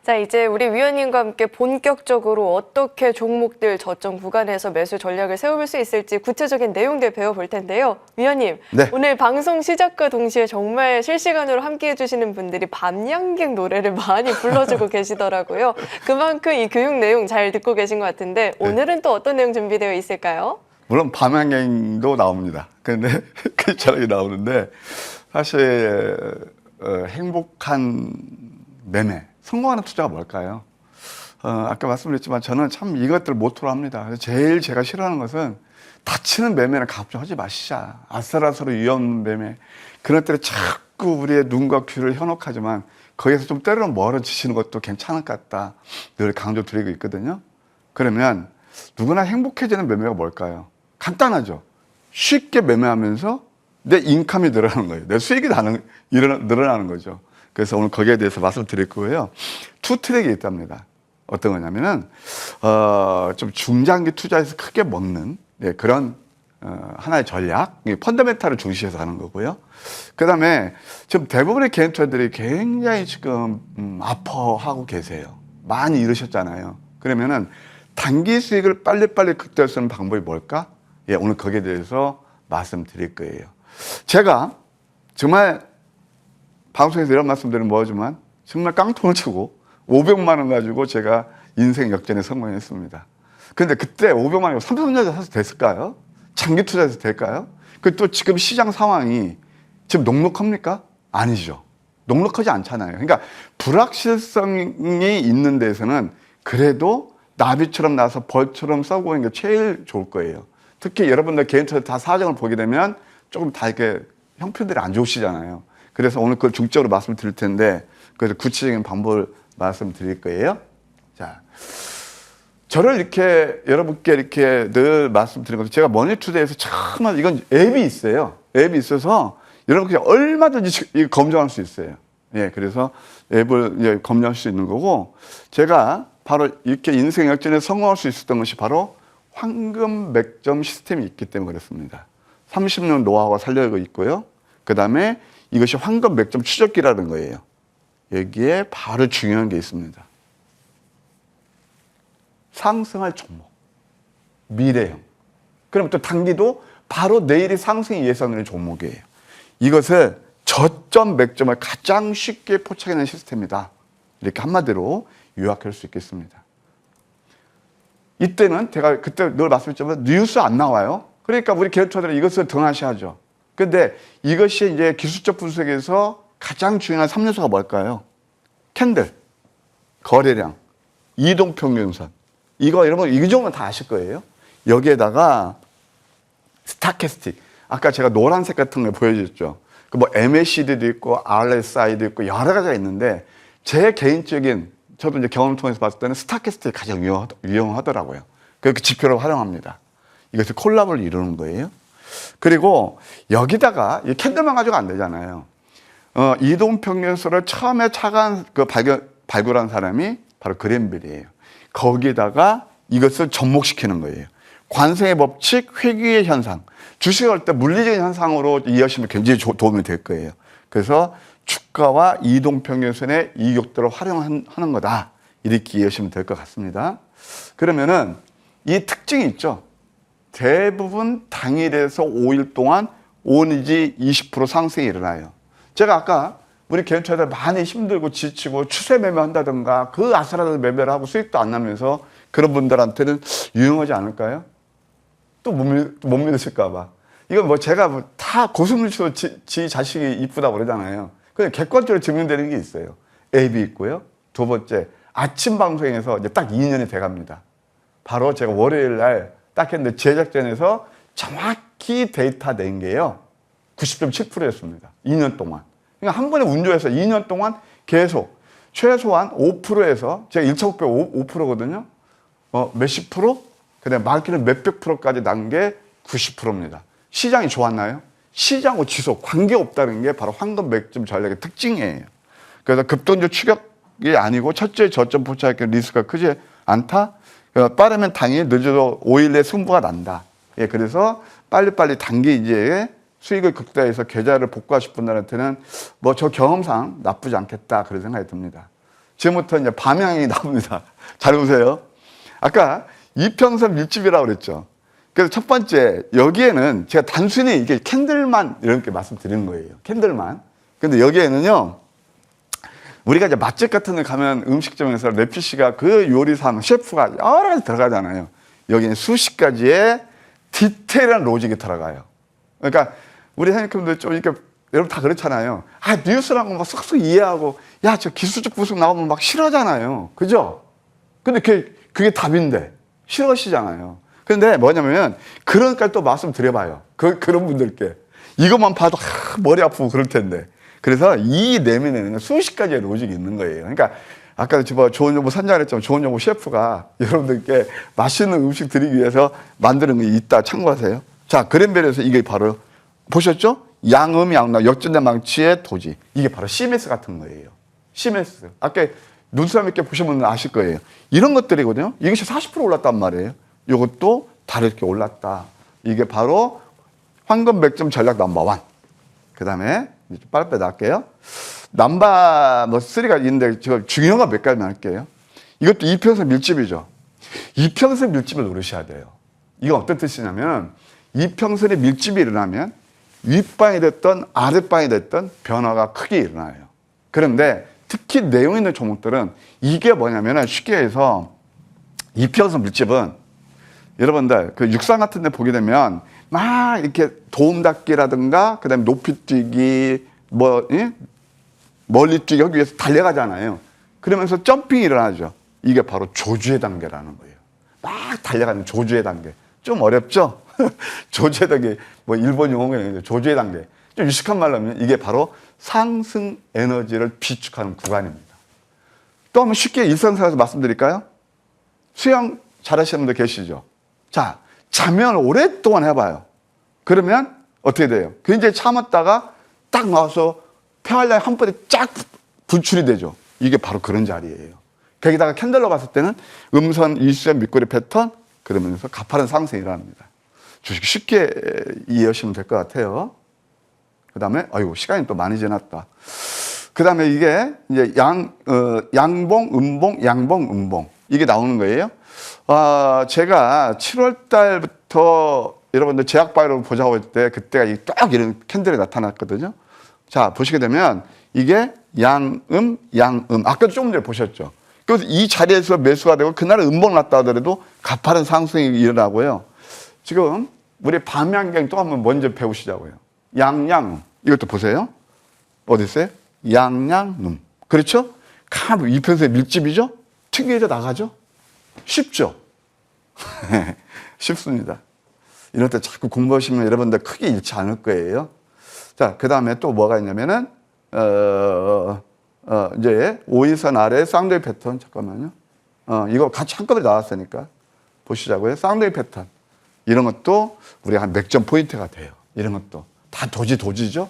자, 이제 우리 위원님과 함께 본격적으로 어떻게 종목들 저점 구간에서 매수 전략을 세워볼 수 있을지 구체적인 내용들 배워볼 텐데요. 위원님, 네. 오늘 방송 시작과 동시에 정말 실시간으로 함께해 주시는 분들이 밤양갱 노래를 많이 불러주고 계시더라고요. 그만큼 이 교육 내용 잘 듣고 계신 것 같은데 오늘은 또 어떤 내용 준비되어 있을까요? 물론 밤양갱도 나옵니다. 근데 그 전략이 나오는데 사실 행복한 매매, 성공하는 투자가 뭘까요? 아까 말씀드렸지만 저는 참 이것들 모토로 합니다. 제일 제가 싫어하는 것은 다치는 매매는 가급 좀 하지 마시자. 아싸라서로 위험 매매. 그런 때는 자꾸 우리의 눈과 귀를 현혹하지만 거기에서 좀 때로는 멀어지시는 것도 괜찮을 것 같다. 늘 강조드리고 있거든요. 그러면 누구나 행복해지는 매매가 뭘까요? 간단하죠. 쉽게 매매하면서 내 인컴이 늘어나는 거예요. 내 수익이 늘어나는 거죠. 그래서 오늘 거기에 대해서 말씀드릴 거고요. 투 트랙이 있답니다. 어떤 거냐면은 좀 중장기 투자에서 크게 먹는 그런 하나의 전략, 펀더멘탈을 중시해서 하는 거고요. 그다음에 지금 대부분의 개인 투자들이 굉장히 지금 아파하고 계세요. 많이 이러셨잖아요. 그러면은 단기 수익을 빨리빨리 극대화하는 방법이 뭘까? 예, 오늘 거기에 대해서 말씀드릴 거예요. 제가 정말 방송에서 이런 말씀드리면 뭐하지만 정말 깡통을 치고 500만 원 가지고 제가 인생 역전에 성공했습니다. 근데 그때 500만 원이고 삼성전자 사서 됐을까요? 장기 투자해서 될까요? 그 또 지금 시장 상황이 지금 녹록합니까? 아니죠. 녹록하지 않잖아요. 그러니까 불확실성이 있는 데서는 그래도 나비처럼 나서 벌처럼 쏘고 있는 게 제일 좋을 거예요. 특히 여러분들 개인 투자 다 사정을 보게 되면 조금 다 이렇게 형편들이 안 좋으시잖아요. 그래서 오늘 그걸 중점으로 말씀드릴 텐데 그래서 구체적인 방법을 말씀드릴 거예요. 자, 저를 이렇게 여러분께 이렇게 늘 말씀드린 것도 제가 머니투데이에서 정말 이건 앱이 있어요. 앱이 있어서 여러분께 얼마든지 검증할 수 있어요. 예, 그래서 앱을 이제 검증할 수 있는 거고 제가 바로 이렇게 인생 역전에 성공할 수 있었던 것이 바로 황금 맥점 시스템이 있기 때문에 그렇습니다. 30년 노하우가 살려고 있고요. 그 다음에 이것이 황금 맥점 추적기라는 거예요. 여기에 바로 중요한 게 있습니다. 상승할 종목, 미래형. 그럼 또 단기도 바로 내일이 상승이 예상되는 종목이에요. 이것을 저점 맥점을 가장 쉽게 포착해내는 시스템이다. 이렇게 한마디로 요약할 수 있겠습니다. 이때는 제가 그때 늘 말씀드렸지만 뉴스 안 나와요. 그러니까 우리 기업자들은 이것을 등한시하죠. 근데 이것이 이제 기술적 분석에서 가장 중요한 3요소가 뭘까요? 캔들, 거래량, 이동평균선. 이거 여러분 이 정도는 다 아실 거예요. 여기에다가 스타캐스틱. 아까 제가 노란색 같은 걸 보여줬죠. 그 뭐 MACD도 있고 RSI도 있고 여러 가지가 있는데 제 개인적인 저도 이제 경험을 통해서 봤을 때는 스타캐스틱이 가장 유용하더라고요. 그렇게 지표로 활용합니다. 이것을 콜라보를 이루는 거예요. 그리고 여기다가 이 캔들만 가지고 안 되잖아요. 이동평균선을 처음에 발굴한 사람이 바로 그랜벨이에요. 거기에다가 이것을 접목시키는 거예요. 관성의 법칙, 회귀의 현상. 주식을 할 때 물리적인 현상으로 이해하시면 굉장히 도움이 될 거예요. 그래서 주가와 이동평균선의 이격도를 활용하는 거다. 이렇게 이해하시면 될 것 같습니다. 그러면은 이 특징이 있죠. 대부분 당일에서 5일 동안 5 내지 20% 상승이 일어나요. 제가 아까 우리 개인투자들 많이 힘들고 지치고 추세 매매한다든가 그 아슬아슬 매매를 하고 수익도 안 나면서 그런 분들한테는 유용하지 않을까요? 또 못 믿으실까 봐. 이건 뭐 제가 다 고슴도치로 지 자식이 이쁘다고 그러잖아요. 그냥 객관적으로 증명되는 게 있어요. 앱이 있고요. 두 번째, 아침 방송에서 이제 딱 2년이 돼 갑니다. 바로 제가 월요일 날 딱 했는데 제작전에서 정확히 데이터 낸 게요. 90.7%였습니다. 2년 동안. 그러니까 한 번에 운조해서 2년 동안 계속 최소한 5%에서 제가 1차 목표 5%거든요. 몇십 프로? 그다음에 많게는 몇백 프로까지 난 게 90%입니다. 시장이 좋았나요? 시장하고 지속, 관계없다는 게 바로 황금 맥점 전략의 특징이에요. 그래서 급등주 추격이 아니고 첫째 저점 포착할 리스크가 크지 않다. 빠르면 당일, 늦어도 5일 내에 승부가 난다. 예, 그래서 빨리빨리 단기 이제 수익을 극대화해서 계좌를 복구하실 분들한테는 뭐 저 경험상 나쁘지 않겠다. 그런 생각이 듭니다. 지금부터 이제 밤양이 나옵니다. 잘 보세요. 아까 이평선 밀집이라고 그랬죠. 그래서 첫 번째, 여기에는 제가 단순히 이게 캔들만 이렇게 말씀드리는 거예요. 캔들만. 근데 여기에는요, 우리가 이제 맛집 같은 데 가면 음식점에서 래피 씨가 그 요리사, 셰프가 여러 가지 들어가잖아요. 여기는 수십 가지의 디테일한 로직이 들어가요. 그러니까 우리 선생님들 좀 이렇게 여러분 다 그렇잖아요. 아, 뉴스라는 거 막 쏙쏙 이해하고, 야, 저 기술적 분석 나오면 막 싫어하잖아요. 그죠? 근데 그게 답인데, 싫어하시잖아요. 근데 뭐냐면, 그러니까 또 말씀드려봐요. 그런 분들께. 이것만 봐도 머리 아프고 그럴 텐데. 그래서 이 내면에는 수십 가지의 로직이 있는 거예요. 그러니까 아까 좋은 정보 선장했지만 좋은 정보 셰프가 여러분들께 맛있는 음식 드리기 위해서 만드는 게 있다 참고하세요. 자, 그랜벨에서 이게 바로 보셨죠? 양음 양락 역전된 망치의 토지. 이게 바로 CMS 같은 거예요. CMS. 아까 눈사람 있게 보시면 아실 거예요. 이런 것들이거든요. 이것이 40% 올랐단 말이에요. 이것도 다르게 올랐다. 이게 바로 황금 맥점 전략 넘버 1. 그 다음에 빨리 나갈게요. 넘버 3가 있는데 제가 중요한 거 몇 가지만 할게요. 이것도 이평선 밀집이죠. 이평선 밀집을 노리셔야 돼요. 이건 어떤 뜻이냐면 이평선의 밀집이 일어나면 윗방이 됐든 아랫방이 됐든 변화가 크게 일어나요. 그런데 특히 내용 있는 종목들은 이게 뭐냐면 쉽게 해서 이평선 밀집은 여러분들 그 육상 같은 데 보게 되면 막 이렇게 도움닫기라든가 그다음에 높이뛰기 뭐 멀리 뛰기 하기 위해서 달려가잖아요. 그러면서 점핑이 일어나죠. 이게 바로 조주의 단계라는 거예요. 막 달려가는 조주의 단계. 좀 어렵죠? 조주의 단계, 뭐 일본 용어가 조주의 단계. 좀 유식한 말로 하면 이게 바로 상승 에너지를 비축하는 구간입니다. 또 한번 쉽게 일상생활에서 말씀드릴까요? 수영 잘하시는 분들 계시죠? 자, 자면 오랫동안 해봐요. 그러면 어떻게 돼요? 굉장히 참았다가 딱 나와서 폐활량이 한 번에 쫙 분출이 되죠. 이게 바로 그런 자리예요. 거기다가 캔들로 봤을 때는 음선, 일시적 밑꼬리 패턴 그러면서 가파른 상승이 일어납니다. 주식 쉽게 이해하시면 될 것 같아요. 그 다음에 아이고 시간이 또 많이 지났다. 그 다음에 이게 이제 양봉, 음봉, 양봉, 음봉 이게 나오는 거예요. 제가 7월 달부터 여러분들 제약바이오를 보자고 했을 때 그때가 딱 이런 캔들이 나타났거든요. 자, 보시게 되면 이게 양음, 양음. 아까도 조금 전에 보셨죠. 그래서 이 자리에서 매수가 되고 그날은 음봉 났다 하더라도 가파른 상승이 일어나고요. 지금 우리 밤양경 또 한번 먼저 배우시자고요. 양양음. 이것도 보세요. 어디 있어요? 양양음. 그렇죠? 간 이평선의 밀집이죠? 튕겨져 나가죠? 쉽죠? 쉽습니다. 이럴 때 자꾸 공부하시면 여러분들 크게 잃지 않을 거예요. 자, 그 다음에 또 뭐가 있냐면은, 이제 5일선 아래 쌍둥이 패턴. 잠깐만요. 이거 같이 한꺼번에 나왔으니까 보시자고요. 쌍둥이 패턴. 이런 것도 우리가 한 맥점 포인트가 돼요. 이런 것도. 다 도지죠?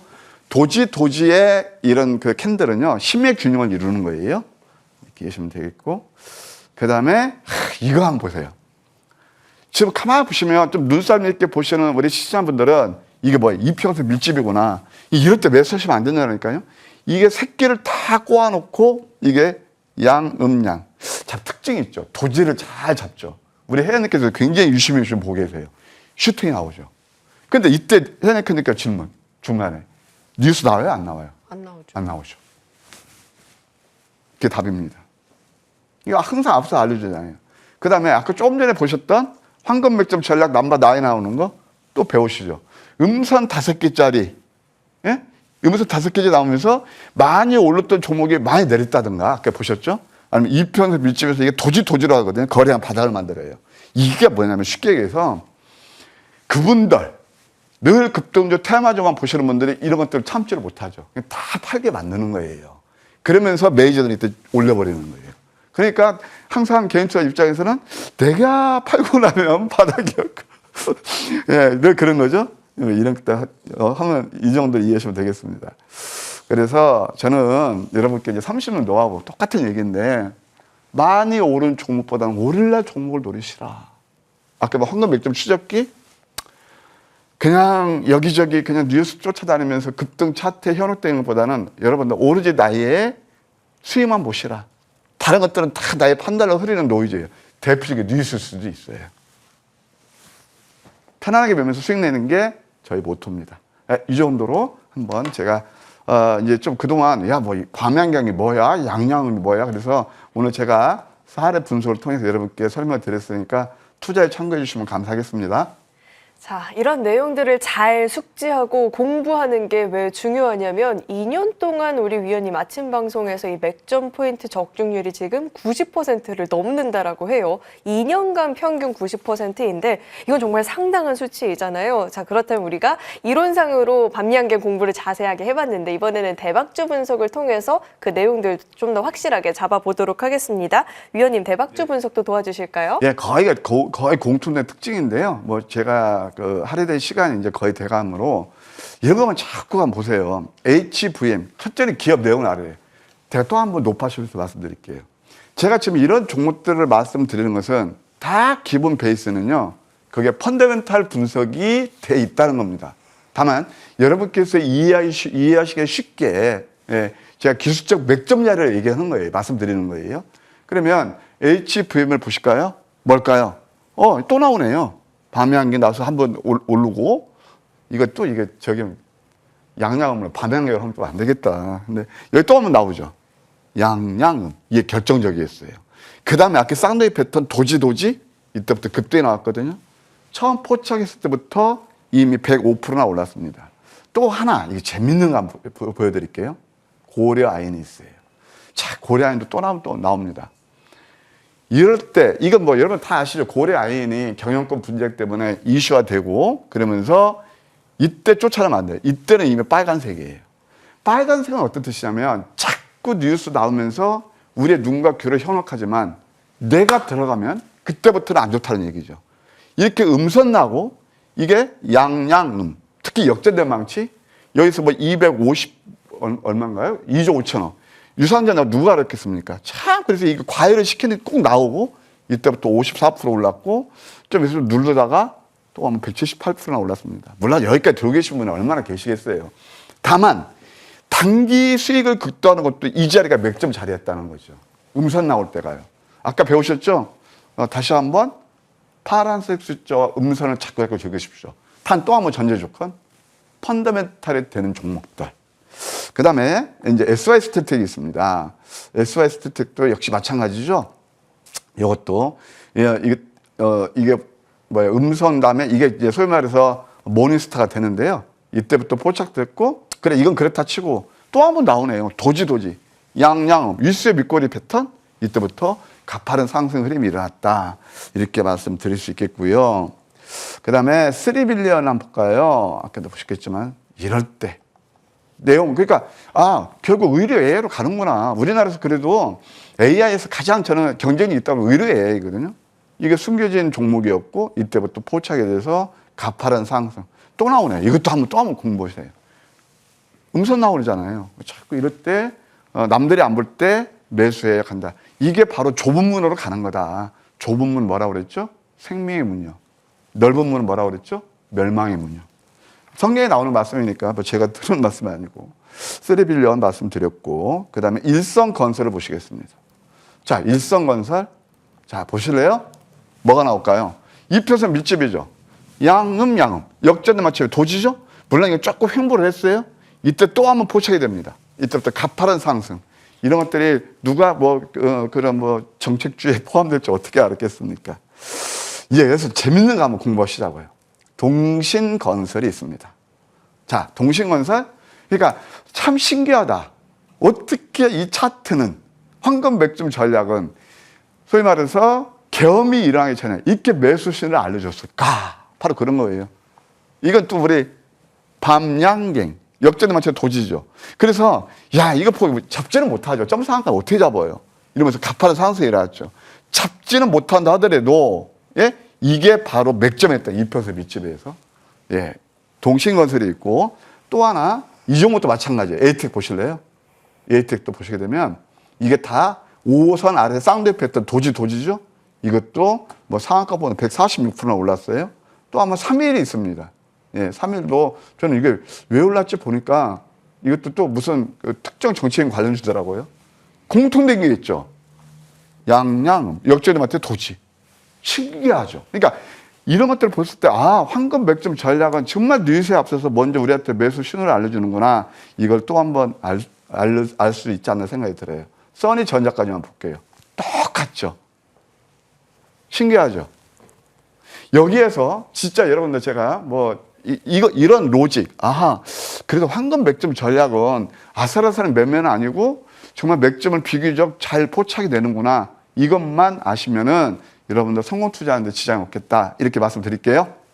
도지의 이런 그 캔들은요, 힘의 균형을 이루는 거예요. 이렇게 보시면 되겠고. 그 다음에, 이거 한번 보세요. 지금 가만히 보시면 좀 눈썰미 있게 보시는 우리 시청자분들은 이게 뭐야? 이평선 밀집이구나. 이럴 때 매수하시면 안 된다니까요. 이게 새끼를 다 꼬아놓고 이게 양음양. 자, 특징이 있죠. 도지를 잘 잡죠. 우리 혜연님께서 굉장히 유심히 보고 계세요. 슈팅이 나오죠. 근데 이때 혜연님께서 질문 중간에 뉴스 나와요? 안 나와요? 안 나오죠. 안 나오죠. 그게 답입니다. 이거 항상 앞서 알려주잖아요. 그 다음에 아까 조금 전에 보셨던 황금 맥점 전략 넘버 9 나오는 거 또 배우시죠. 음선 5개짜리, 예? 음선 5개짜리 나오면서 많이 올랐던 종목이 많이 내렸다든가, 아까 보셨죠? 아니면 이평선 밀집에서 이게 도지로 하거든요. 거래량 바닥을 만들어요. 이게 뭐냐면 쉽게 얘기해서 그분들, 늘 급등주 테마주만 보시는 분들이 이런 것들을 참지를 못하죠. 다 팔게 만드는 거예요. 그러면서 메이저들이 또 올려버리는 거예요. 그러니까 항상 개인 투자 입장에서는 내가 팔고 나면 바닥이었고 예, 늘 그런 거죠. 이런 때 하면 이 정도 이해하시면 되겠습니다. 그래서 저는 여러분께 이제 30년 노하우 똑같은 얘기인데 많이 오른 종목보다는 오를날 종목을 노리시라. 아까 뭐 황금 맥점 추적기 그냥 여기저기 그냥 뉴스 쫓아다니면서 급등 차트에 현혹되는 것보다는 여러분들 오로지 나의 수익만 보시라. 다른 것들은 다 나의 판단을 흐리는 노이즈예요. 대표적인 뉴스일 수도 있어요. 편안하게 보면서 수익 내는 게 저희 모토입니다. 이 정도로 한번 제가 이제 좀 그동안 뭐 밤양경이 뭐야, 양양음이 뭐야. 그래서 오늘 제가 사례 분석을 통해서 여러분께 설명을 드렸으니까 투자에 참고해 주시면 감사하겠습니다. 자, 이런 내용들을 잘 숙지하고 공부하는 게 왜 중요하냐면 2년 동안 우리 위원님 아침 방송에서 이 맥점 포인트 적중률이 지금 90%를 넘는다라고 해요. 2년간 평균 90%인데 이건 정말 상당한 수치이잖아요. 자, 그렇다면 우리가 이론상으로 밤양갱 공부를 자세하게 해봤는데 이번에는 대박주 분석을 통해서 그 내용들 좀 더 확실하게 잡아보도록 하겠습니다. 위원님 대박주 분석도 도와주실까요? 예, 거의 공통된 특징인데요. 뭐 제가 그 할애된 시간이 이제 거의 대감으로 이런 것만 자꾸 한번 보세요. HVM 첫째는 기업 내용을 알아요. 제가 또 한번 높아셔서 말씀드릴게요. 제가 지금 이런 종목들을 말씀드리는 것은 다 기본 베이스는요. 그게 펀더멘탈 분석이 돼 있다는 겁니다. 다만 여러분께서 이해하시기 쉽게 제가 기술적 맥점자를 얘기하는 거예요. 말씀드리는 거예요. 그러면 HVM을 보실까요? 뭘까요? 또 나오네요. 밤에 한 개 나서 한번 오르고 이것도 이게 저기 양양음으로 반향력을 하면 또 안 되겠다. 근데 여기 또 한번 나오죠. 양양음. 이게 결정적이었어요. 그 다음에 아까 쌍둥이 패턴 도지 이때부터 급등이 나왔거든요. 처음 포착했을 때부터 이미 105%나 올랐습니다. 또 하나 이게 재밌는 거 한번 보여드릴게요. 고려 아이니스예요. 자, 고려 아이니도 또 나오면 또 나옵니다. 이럴 때 이건 뭐 여러분 다 아시죠? 고려 아이니 경영권 분쟁 때문에 이슈화되고 그러면서 이때 쫓아내면 안 돼요. 이때는 이미 빨간색이에요. 빨간색은 어떤 뜻이냐면 자꾸 뉴스 나오면서 우리의 눈과 귀를 현혹하지만 내가 들어가면 그때부터는 안 좋다는 얘기죠. 이렇게 음선 나고 이게 양양음, 특히 역전된 망치 여기서 뭐 250 얼마인가요? 2조 5천억. 유산자나 누가 알았겠습니까? 참 그래서 이거 과열을 시키는 게 꼭 나오고 이때부터 54% 올랐고 좀 있으면 누르다가 또 한번 178%나 올랐습니다. 물론 여기까지 들고 계신 분은 얼마나 계시겠어요. 다만 단기 수익을 극도화하는 것도 이 자리가 맥점 자리였다는 거죠. 음선 나올 때가요. 아까 배우셨죠? 다시 한번 파란색 숫자와 음선을 자꾸 적으십시오. 단 또 한번 전제 조건 펀더멘탈이 되는 종목들. 그 다음에 이제 SY 스태틱이 있습니다. SY 스태틱도 역시 마찬가지죠. 이것도 이게 뭐야 음선 다음에 이게 이제 소위 말해서 모닝스타가 되는데요. 이때부터 포착됐고 그래 이건 그렇다 치고 또 한 번 나오네요. 도지 양양음 윗수의 밑꼬리 패턴 이때부터 가파른 상승 흐름이 일어났다. 이렇게 말씀드릴 수 있겠고요. 그 다음에 3빌리언 한번 볼까요? 아까도 보셨겠지만 이럴 때 내용 그러니까 결국 의료 AI로 가는구나. 우리나라에서 그래도 AI에서 가장 저는 경쟁이 있다면 의료 AI거든요. 이게 숨겨진 종목이었고 이때부터 포착이 돼서 가파른 상승 또 나오네요. 이것도 또 한번 공부하세요. 음선 나오잖아요. 자꾸 이럴 때 남들이 안 볼 때 매수해야 간다. 이게 바로 좁은 문으로 가는 거다. 좁은 문 뭐라고 그랬죠? 생명의 문이요. 넓은 문은 뭐라고 그랬죠? 멸망의 문이요. 성경에 나오는 말씀이니까 뭐 제가 들은 말씀이 아니고 3빌리언 말씀드렸고 그 다음에 일성건설을 보시겠습니다. 자, 일성건설 자 보실래요? 뭐가 나올까요? 이표선 밀집이죠. 양음 역전에 맞춰 도지죠? 물론 이거 조금 횡보를 했어요. 이때 또 한번 포착이 됩니다. 이때부터 가파른 상승 이런 것들이 누가 그런 정책주에 포함될지 어떻게 알았겠습니까? 그래서 재밌는 거 한번 공부하시자고요. 동신건설이 있습니다. 자, 동신건설. 그러니까 참 신기하다. 어떻게 이 차트는 황금 맥점 전략은 소위 말해서 계엄이 일어나기 전에 이렇게 매수신을 알려줬을까? 바로 그런 거예요. 이건 또 우리 밤양갱 역전에 맞춰 도지죠. 그래서 이거 보고 잡지는 못하죠. 점상한가 어떻게 잡아요? 이러면서 가파른 상승이 일어났죠. 잡지는 못한다 하더라도 이게 바로 맥점했다. 2% 밑집에서. 동신건설이 있고 또 하나 이 종목도 마찬가지예요. 에이텍 보실래요? 에이텍도 보시게 되면 이게 다 5선 아래 쌍둥이 패턴 도지죠? 이것도 뭐 상한가보다 146%나 올랐어요. 또 아마 3일이 있습니다. 3일도 저는 이게 왜 올랐지 보니까 이것도 또 무슨 특정 정치인 관련주더라고요. 공통된 게 있죠. 양양, 역전에 맞대 도지. 신기하죠. 그러니까 이런 것들을 봤을 때 황금 맥점 전략은 정말 뉴스에 앞서서 먼저 우리한테 매수 신호를 알려주는구나. 이걸 또 한번 알 수 있지 않나 생각이 들어요. 써니전자까지만 볼게요. 똑같죠. 신기하죠. 여기에서 진짜 여러분들 제가 이런 로직, 그래도 황금 맥점 전략은 아슬아슬한 매매는 아니고 정말 맥점을 비교적 잘 포착이 되는구나. 이것만 아시면은 여러분들 성공 투자하는데 지장이 없겠다. 이렇게 말씀드릴게요.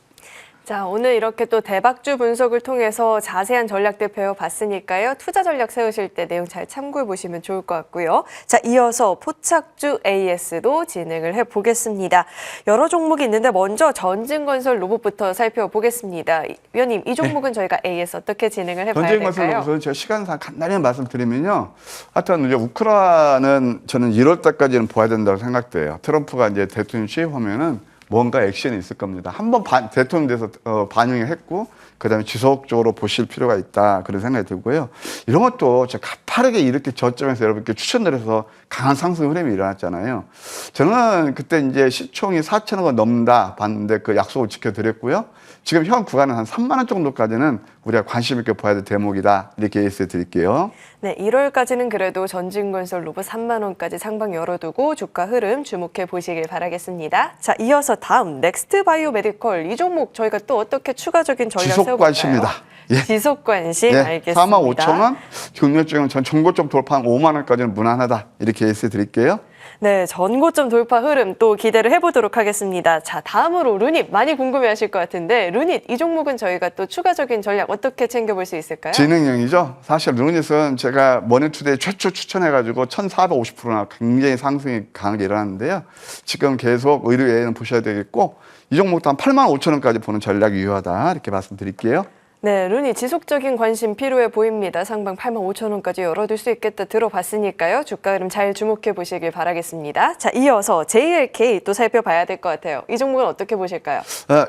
자, 오늘 이렇게 또 대박주 분석을 통해서 자세한 전략들 배워봤으니까요. 투자 전략 세우실 때 내용 잘 참고해 보시면 좋을 것 같고요. 자, 이어서 포착주 AS도 진행을 해보겠습니다. 여러 종목이 있는데 먼저 전진건설 로봇부터 살펴보겠습니다. 위원님, 이 종목은 저희가 AS 어떻게 진행을 해봐야 될까요? 전진건설 로봇은 제가 시간상 간단히 말씀드리면요. 하여튼 이제 우크라이나는 저는 1월 달까지는 봐야 된다고 생각돼요. 트럼프가 이제 대통령 취임하면은 뭔가 액션이 있을 겁니다. 한번 대통령 돼서 반영을 했고 그다음에 지속적으로 보실 필요가 있다. 그런 생각이 들고요. 이런 것도 제가 가파르게 이렇게 저점에서 여러분께 추천드려서 강한 상승 흐름이 일어났잖아요. 저는 그때 이제 시총이 4천억 원 넘는다 봤는데 그 약속을 지켜드렸고요. 지금 현 구간은 한 3만 원 정도까지는 우리가 관심 있게 봐야 될 대목이다. 이렇게 예시해 드릴게요. 네, 1월까지는 그래도 전진건설 로봇 3만 원까지 상방 열어두고 주가 흐름 주목해 보시길 바라겠습니다. 자, 이어서 다음 넥스트 바이오 메디컬 이 종목 저희가 또 어떻게 추가적인 전략 지속 세워볼까요? 관심이다. 예. 지속 관심 예, 알겠습니다. 4만 5천 원, 경력적인 전 종고점 돌파한 5만 원까지는 무난하다. 이렇게 예시해 드릴게요. 네, 전고점 돌파 흐름 또 기대를 해보도록 하겠습니다. 자, 다음으로 루닛 많이 궁금해하실 것 같은데 루닛 이 종목은 저희가 또 추가적인 전략 어떻게 챙겨볼 수 있을까요? 진행형이죠. 사실 루닛은 제가 머니투데이 최초 추천해가지고 1,450%나 굉장히 상승이 강하게 일어났는데요. 지금 계속 의료 외에는 보셔야 되겠고 이 종목도 한 8만 5천 원까지 보는 전략이 유효하다. 이렇게 말씀드릴게요. 네, 루닛 지속적인 관심 필요해 보입니다. 상방 8만 5천 원까지 열어둘 수 있겠다 들어봤으니까요. 주가 흐름 잘 주목해 보시길 바라겠습니다. 자, 이어서 JLK 또 살펴봐야 될 것 같아요. 이 종목은 어떻게 보실까요?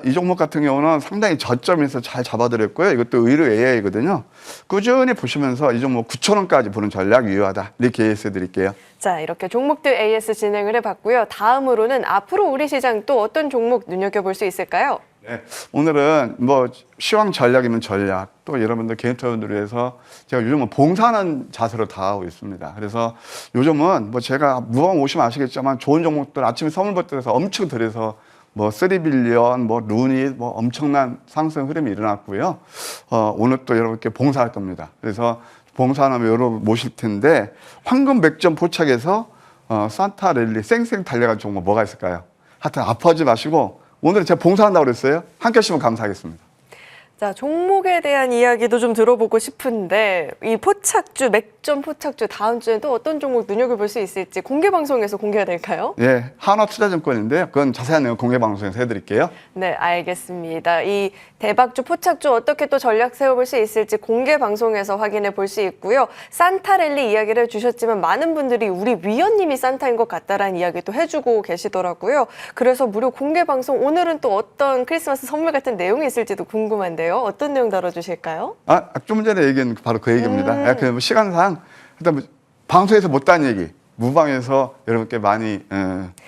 이 종목 같은 경우는 상당히 저점에서 잘 잡아드렸고요. 이것도 의료 AI거든요. 꾸준히 보시면서 이 종목 9천 원까지 보는 전략이 유효하다. 이렇게 예시해 드릴게요. 자, 이렇게 종목들 AS 진행을 해봤고요. 다음으로는 앞으로 우리 시장 또 어떤 종목 눈여겨볼 수 있을까요? 네, 오늘은 뭐 시황 전략이면 전략, 또 여러분들 개인 투자분들을 위해서 제가 요즘은 봉사하는 자세로 다가가고 있습니다. 그래서 요즘은 뭐 제가 무방 오시면 아시겠지만 좋은 종목들 아침에 선물버터에서 엄청 들여서 뭐 3빌리언, 뭐 루닛, 뭐 엄청난 상승 흐름이 일어났고요. 오늘 또 여러분께 봉사할 겁니다. 그래서 봉사하면 여러분 모실 텐데 황금 100점 포착해서 산타 랠리 쌩쌩 달려간 종목 뭐가 있을까요? 하여튼 아파하지 마시고 오늘 제가 봉사한다고 그랬어요. 함께 하시면 감사하겠습니다. 자, 종목에 대한 이야기도 좀 들어보고 싶은데 이 포착주, 맥점 포착주 다음 주에 또 어떤 종목 눈여겨볼 수 있을지 공개 방송에서 공개가 될까요? 예, 한화투자증권인데요. 그건 자세한 내용 공개 방송에서 해드릴게요. 네, 알겠습니다. 이 대박주, 포착주 어떻게 또 전략 세워볼 수 있을지 공개 방송에서 확인해 볼 수 있고요. 산타랠리 이야기를 해주셨지만 많은 분들이 우리 위원님이 산타인 것 같다라는 이야기도 해주고 계시더라고요. 그래서 무료 공개 방송 오늘은 또 어떤 크리스마스 선물 같은 내용이 있을지도 궁금한데요. 어떤 내용 다뤄주실까요? 좀 전에 얘기한 바로 그 얘기입니다. 그 시간상 일단 뭐 방송에서 못한 얘기, 무방에서 여러분께 많이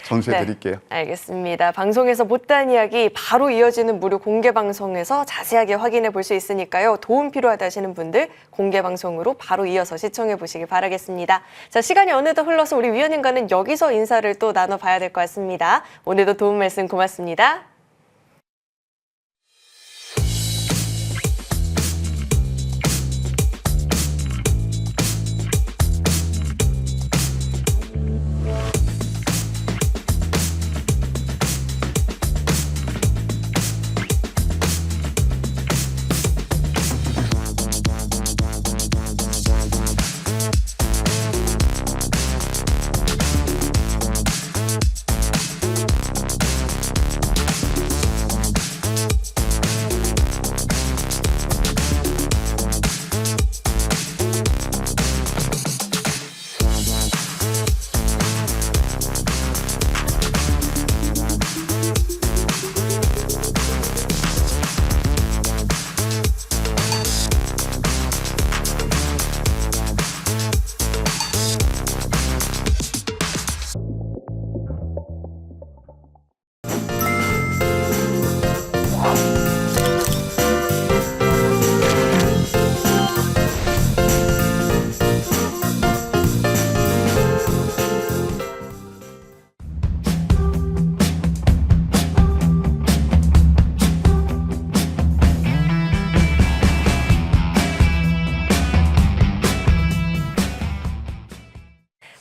전수해 드릴게요. 네, 알겠습니다. 방송에서 못다한 이야기 바로 이어지는 무료 공개 방송에서 자세하게 확인해 볼 수 있으니까요. 도움 필요하다 하시는 분들 공개 방송으로 바로 이어서 시청해 보시길 바라겠습니다. 자, 시간이 어느덧 흘러서 우리 위원님과는 여기서 인사를 또 나눠봐야 될 것 같습니다. 오늘도 도움 말씀 고맙습니다.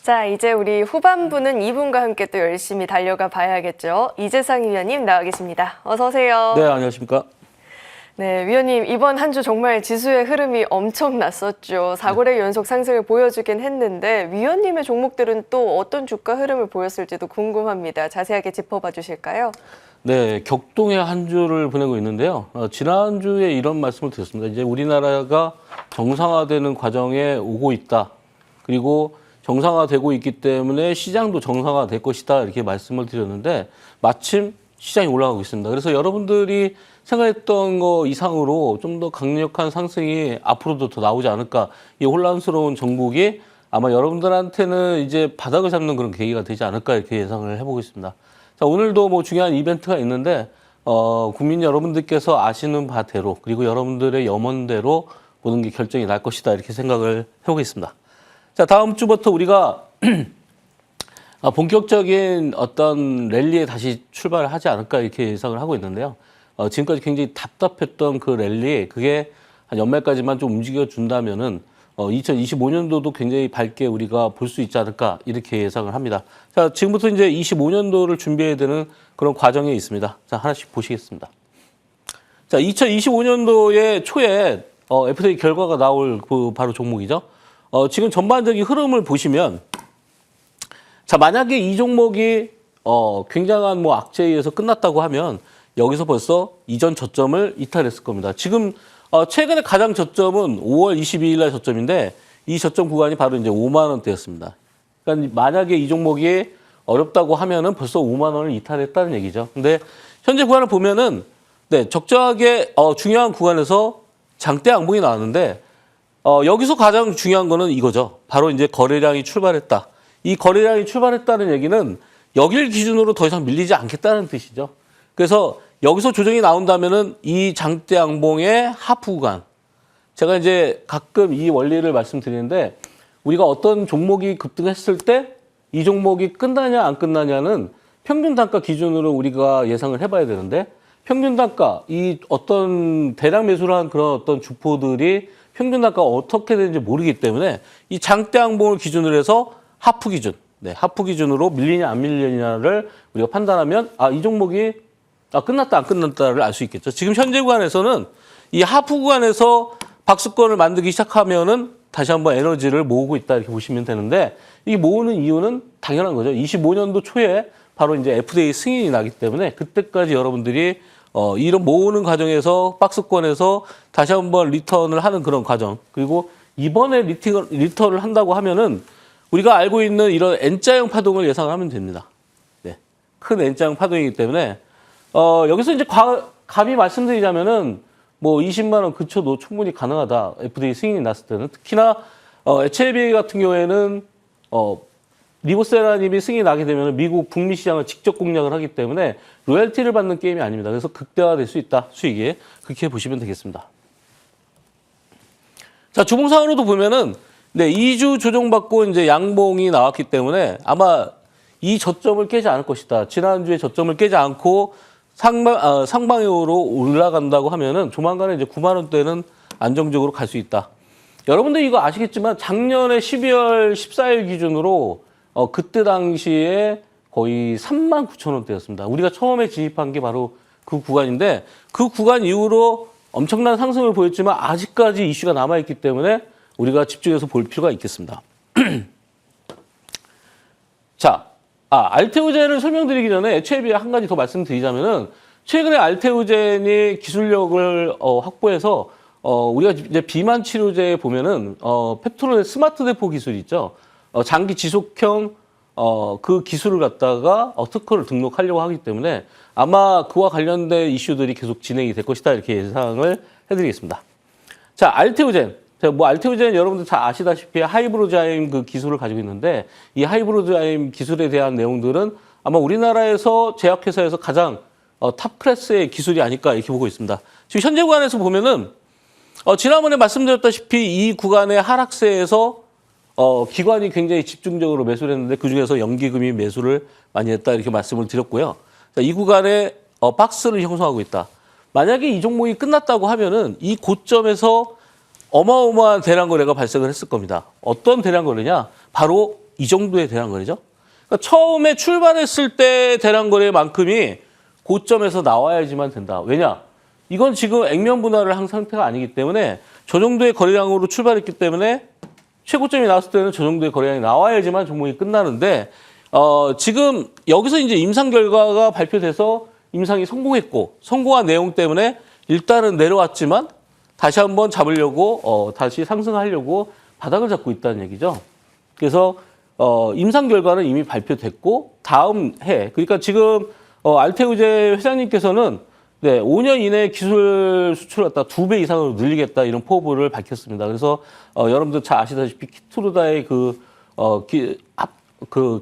자, 이제 우리 후반부는 이분과 함께 또 열심히 달려가 봐야겠죠. 이재상 위원님 나와 계십니다. 어서 오세요. 네, 안녕하십니까. 네, 위원님 이번 한 주 정말 지수의 흐름이 엄청났었죠. 4거래 연속 상승을 보여주긴 했는데 위원님의 종목들은 또 어떤 주가 흐름을 보였을지도 궁금합니다. 자세하게 짚어봐 주실까요? 네, 격동의 한 주를 보내고 있는데요. 지난주에 이런 말씀을 드렸습니다. 이제 우리나라가 정상화되는 과정에 오고 있다. 그리고 정상화되고 있기 때문에 시장도 정상화될 것이다. 이렇게 말씀을 드렸는데 마침 시장이 올라가고 있습니다. 그래서 여러분들이 생각했던 거 이상으로 좀 더 강력한 상승이 앞으로도 더 나오지 않을까. 이 혼란스러운 정국이 아마 여러분들한테는 이제 바닥을 잡는 그런 계기가 되지 않을까 이렇게 예상을 해보고 있습니다. 자, 오늘도 뭐 중요한 이벤트가 있는데 국민 여러분들께서 아시는 바대로 그리고 여러분들의 염원대로 모든 게 결정이 날 것이다 이렇게 생각을 해보겠습니다. 자, 다음 주부터 우리가 본격적인 어떤 랠리에 다시 출발을 하지 않을까 이렇게 예상을 하고 있는데요. 지금까지 굉장히 답답했던 그 랠리, 그게 한 연말까지만 좀 움직여 준다면은 2025년도도 굉장히 밝게 우리가 볼 수 있지 않을까 이렇게 예상을 합니다. 자, 지금부터 이제 25년도를 준비해야 되는 그런 과정에 있습니다. 자, 하나씩 보시겠습니다. 자, 2025년도의 초에 FDA 결과가 나올 그 바로 종목이죠. 지금 전반적인 흐름을 보시면, 자, 만약에 이 종목이 굉장한 뭐 악재에 의해서 끝났다고 하면 여기서 벌써 이전 저점을 이탈했을 겁니다. 지금 최근에 가장 저점은 5월 22일 날 저점인데 이 저점 구간이 바로 이제 5만 원대였습니다. 그러니까 만약에 이 종목이 어렵다고 하면은 벌써 5만 원을 이탈했다는 얘기죠. 근데 현재 구간을 보면은 네, 적절하게 중요한 구간에서 장대 양봉이 나왔는데 여기서 가장 중요한 거는 이거죠. 바로 이제 거래량이 출발했다. 이 거래량이 출발했다는 얘기는 여길 기준으로 더 이상 밀리지 않겠다는 뜻이죠. 그래서 여기서 조정이 나온다면은 이 장대 양봉의 하프 구간. 제가 이제 가끔 이 원리를 말씀드리는데 우리가 어떤 종목이 급등했을 때 이 종목이 끝나냐 안 끝나냐는 평균 단가 기준으로 우리가 예상을 해봐야 되는데 평균 단가, 이 어떤 대량 매수를 한 그런 어떤 주포들이 평균 단가가 어떻게 되는지 모르기 때문에 이 장대 양봉을 기준으로 해서 하프 기준, 네, 하프 기준으로 밀리냐 안 밀리냐를 우리가 판단하면 이 종목이 끝났다 안 끝났다를 알 수 있겠죠. 지금 현재 구간에서는 이 하프 구간에서 박스권을 만들기 시작하면은 다시 한번 에너지를 모으고 있다 이렇게 보시면 되는데 이 모으는 이유는 당연한 거죠. 25년도 초에 바로 이제 FDA 승인이 나기 때문에 그때까지 여러분들이 이런 모으는 과정에서 박스권에서 다시 한번 리턴을 하는 그런 과정, 그리고 이번에 리턴을 한다고 하면은 우리가 알고 있는 이런 N자형 파동을 예상하면 됩니다. 네, 큰 N자형 파동이기 때문에 여기서 이제 감히 말씀드리자면은 뭐 20만 원 그쳐도 충분히 가능하다. FDA 승인이 났을 때는. 특히나 HLBA 같은 경우에는 리보세라님이 승인이 나게 되면 미국 북미 시장을 직접 공략을 하기 때문에 로열티를 받는 게임이 아닙니다. 그래서 극대화될 수 있다. 수익이. 그렇게 보시면 되겠습니다. 자, 주봉상으로도 보면은 네, 2주 조정받고 이제 양봉이 나왔기 때문에 아마 이 저점을 깨지 않을 것이다. 지난주에 저점을 깨지 않고 상방향으로 올라간다고 하면은 조만간에 이제 9만 원대는 안정적으로 갈 수 있다. 여러분들 이거 아시겠지만 작년에 12월 14일 기준으로 그때 당시에 거의 3만 9천 원대였습니다. 우리가 처음에 진입한 게 바로 그 구간인데 그 구간 이후로 엄청난 상승을 보였지만 아직까지 이슈가 남아있기 때문에 우리가 집중해서 볼 필요가 있겠습니다. 자, 알테오젠을 설명드리기 전에 HLB에 한 가지 더 말씀드리자면은 최근에 알테오젠이 기술력을 확보해서 우리가 이제 비만 치료제에 보면은 펩토론의 스마트 대포 기술이 있죠. 장기 지속형 그 기술을 갖다가 특허를 등록하려고 하기 때문에 아마 그와 관련된 이슈들이 계속 진행이 될 것이다 이렇게 예상을 해드리겠습니다. 자, 알테오젠. 뭐 알테오젠 여러분들 다 아시다시피 하이브로자임 그 기술을 가지고 있는데 이 하이브로자임 기술에 대한 내용들은 아마 우리나라에서 제약회사에서 가장 탑 클래스의 기술이 아닐까 이렇게 보고 있습니다. 지금 현재 구간에서 보면은 지난번에 말씀드렸다시피 이 구간의 하락세에서 기관이 굉장히 집중적으로 매수를 했는데 그중에서 연기금이 매수를 많이 했다 이렇게 말씀을 드렸고요. 자, 이 구간에 박스를 형성하고 있다. 만약에 이 종목이 끝났다고 하면은 이 고점에서 어마어마한 대량 거래가 발생을 했을 겁니다. 어떤 대량 거래냐? 바로 이 정도의 대량 거래죠. 그러니까 처음에 출발했을 때 대량 거래만큼이 고점에서 나와야지만 된다. 왜냐? 이건 지금 액면 분할을 한 상태가 아니기 때문에 저 정도의 거래량으로 출발했기 때문에 최고점이 나왔을 때는 저 정도의 거래량이 나와야지만 종목이 끝나는데 지금 여기서 이제 임상 결과가 발표돼서 임상이 성공했고 성공한 내용 때문에 일단은 내려왔지만 다시 한번 잡으려고 다시 상승하려고 바닥을 잡고 있다는 얘기죠. 그래서 임상 결과는 이미 발표됐고 다음 해 그러니까 지금 알테오제 회장님께서는 네, 5년 이내에 기술 수출을 갖다 2배 이상으로 늘리겠다 이런 포부를 밝혔습니다. 그래서 여러분들 잘 아시다시피 키트루다의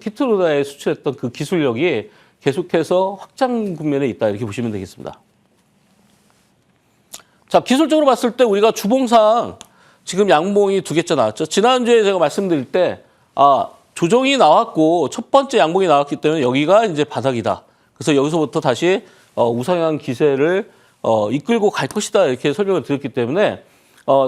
키트루다에 수출했던 그 기술력이 계속해서 확장 국면에 있다 이렇게 보시면 되겠습니다. 자, 기술적으로 봤을 때 우리가 주봉상 지금 양봉이 2개째 나왔죠. 지난주에 제가 말씀드릴 때 조정이 나왔고 첫 번째 양봉이 나왔기 때문에 여기가 이제 바닥이다. 그래서 여기서부터 다시 우상향 기세를 이끌고 갈 것이다 이렇게 설명을 드렸기 때문에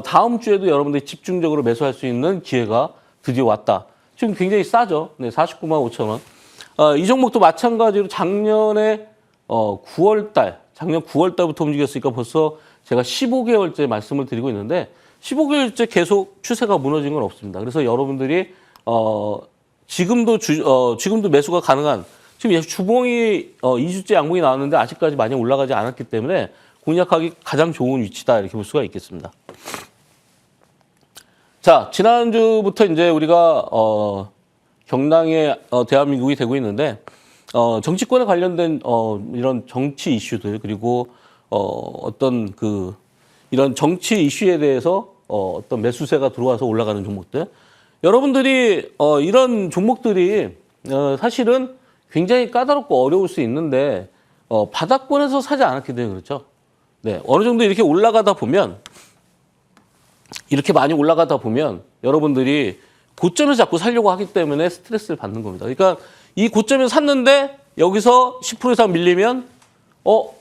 다음 주에도 여러분들이 집중적으로 매수할 수 있는 기회가 드디어 왔다. 지금 굉장히 싸죠. 네, 49만 5천 원. 이 종목도 마찬가지로 작년 9월 달부터 움직였으니까 벌써 제가 15개월째 말씀을 드리고 있는데 15개월째 계속 추세가 무너진 건 없습니다. 그래서 여러분들이 지금도 매수가 가능한 지금 주봉이 2주째 양봉이 나왔는데 아직까지 많이 올라가지 않았기 때문에 공략하기 가장 좋은 위치다 이렇게 볼 수가 있겠습니다. 자, 지난주부터 이제 우리가 경랑의 대한민국이 되고 있는데 정치권에 관련된 이런 정치 이슈들 그리고 이런 정치 이슈에 대해서 어떤 매수세가 들어와서 올라가는 종목들 여러분들이 이런 종목들이 사실은 굉장히 까다롭고 어려울 수 있는데 바닥권에서 사지 않았기 때문에 그렇죠. 네, 어느 정도 이렇게 올라가다 보면 이렇게 많이 올라가다 보면 여러분들이 고점에서 자꾸 살려고 하기 때문에 스트레스를 받는 겁니다. 그러니까 이 고점에서 샀는데 여기서 10% 이상 밀리면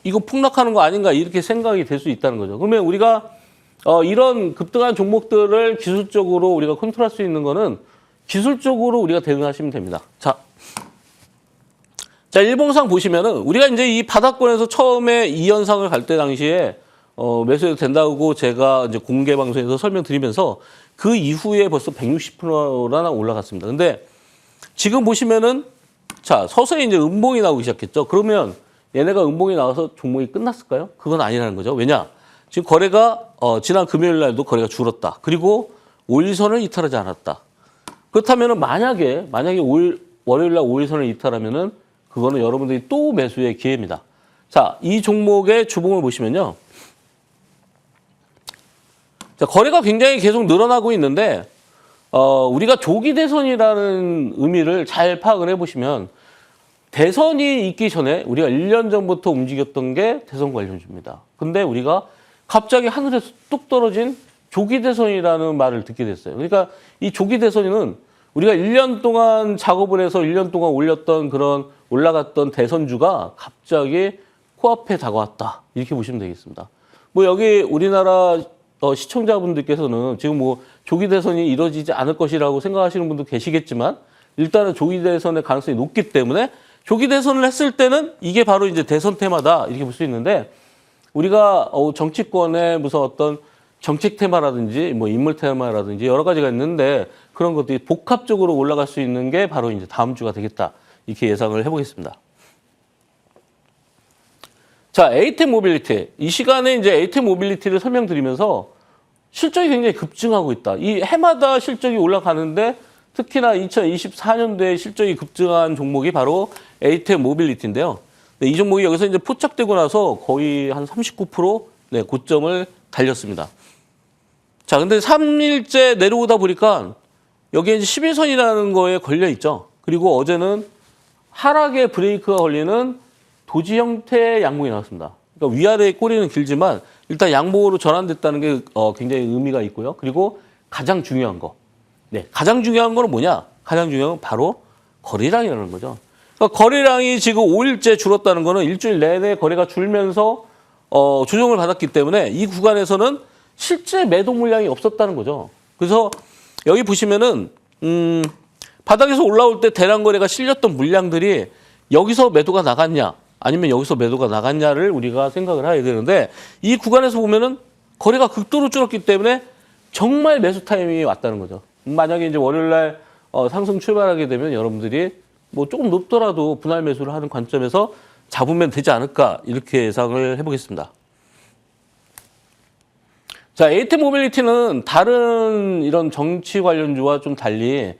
이거 폭락하는 거 아닌가 이렇게 생각이 될 수 있다는 거죠. 그러면 우리가 이런 급등한 종목들을 기술적으로 우리가 컨트롤할 수 있는 거는 기술적으로 우리가 대응하시면 됩니다. 자, 일봉상 보시면은 우리가 이제 이 바닥권에서 처음에 이 현상을 갈 때 당시에 매수해도 된다고 제가 이제 공개 방송에서 설명드리면서 그 이후에 벌써 160%나 올라갔습니다. 근데 지금 보시면은 자, 서서히 이제 음봉이 나오기 시작했죠. 그러면 얘네가 음봉이 나와서 종목이 끝났을까요? 그건 아니라는 거죠. 왜냐? 지금 거래가 지난 금요일 날도 거래가 줄었다. 그리고 5일선을 이탈하지 않았다. 그렇다면은 만약에 월요일 날 5일선을 이탈하면은 그거는 여러분들이 또 매수의 기회입니다. 자, 이 종목의 주봉을 보시면요. 자, 거래가 굉장히 계속 늘어나고 있는데 우리가 조기 대선이라는 의미를 잘 파악을 해보시면 대선이 있기 전에 우리가 1년 전부터 움직였던 게 대선 관련주입니다. 근데 우리가 갑자기 하늘에서 뚝 떨어진 조기 대선이라는 말을 듣게 됐어요. 그러니까 이 조기 대선은 우리가 1년 동안 작업을 해서 1년 동안 올라갔던 대선주가 갑자기 코앞에 다가왔다. 이렇게 보시면 되겠습니다. 뭐 여기 우리나라 시청자분들께서는 지금 뭐 조기 대선이 이루어지지 않을 것이라고 생각하시는 분도 계시겠지만 일단은 조기 대선의 가능성이 높기 때문에 조기 대선을 했을 때는 이게 바로 이제 대선 테마다 이렇게 볼 수 있는데 우리가 정치권의 무슨 어떤 정책 테마라든지 뭐 인물 테마라든지 여러 가지가 있는데 그런 것들이 복합적으로 올라갈 수 있는 게 바로 이제 다음 주가 되겠다. 이렇게 예상을 해보겠습니다. 자, 에이템 모빌리티. 이 시간에 이제 에이템 모빌리티를 설명드리면서 실적이 굉장히 급증하고 있다. 이 해마다 실적이 올라가는데 특히나 2024년도에 실적이 급증한 종목이 바로 에이템 모빌리티인데요. 네, 이 종목이 여기서 이제 포착되고 나서 거의 한 39% 네, 고점을 달렸습니다. 자, 근데 3일째 내려오다 보니까 여기에 이제 11선이라는 거에 걸려 있죠. 그리고 어제는 하락의 브레이크가 걸리는 도지 형태의 양봉이 나왔습니다. 그러니까 위아래의 꼬리는 길지만 일단 양봉으로 전환됐다는 게 굉장히 의미가 있고요. 그리고 가장 중요한 거. 네, 가장 중요한 거는 뭐냐? 가장 중요한 건 바로 거래량이라는 거죠. 그러니까 거래량이 지금 5일째 줄었다는 거는 일주일 내내 거래가 줄면서 조정을 받았기 때문에 이 구간에서는 실제 매도 물량이 없었다는 거죠. 그래서 여기 보시면은 바닥에서 올라올 때 대량 거래가 실렸던 물량들이 여기서 매도가 나갔냐 아니면 여기서 매도가 나갔냐를 우리가 생각을 해야 되는데 이 구간에서 보면은 거래가 극도로 줄었기 때문에 정말 매수 타이밍이 왔다는 거죠. 만약에 이제 월요일 날 상승 출발하게 되면 여러분들이 뭐 조금 높더라도 분할 매수를 하는 관점에서 잡으면 되지 않을까 이렇게 예상을 해보겠습니다. 자, 에이템 모빌리티는 다른 이런 정치 관련주와 좀 달리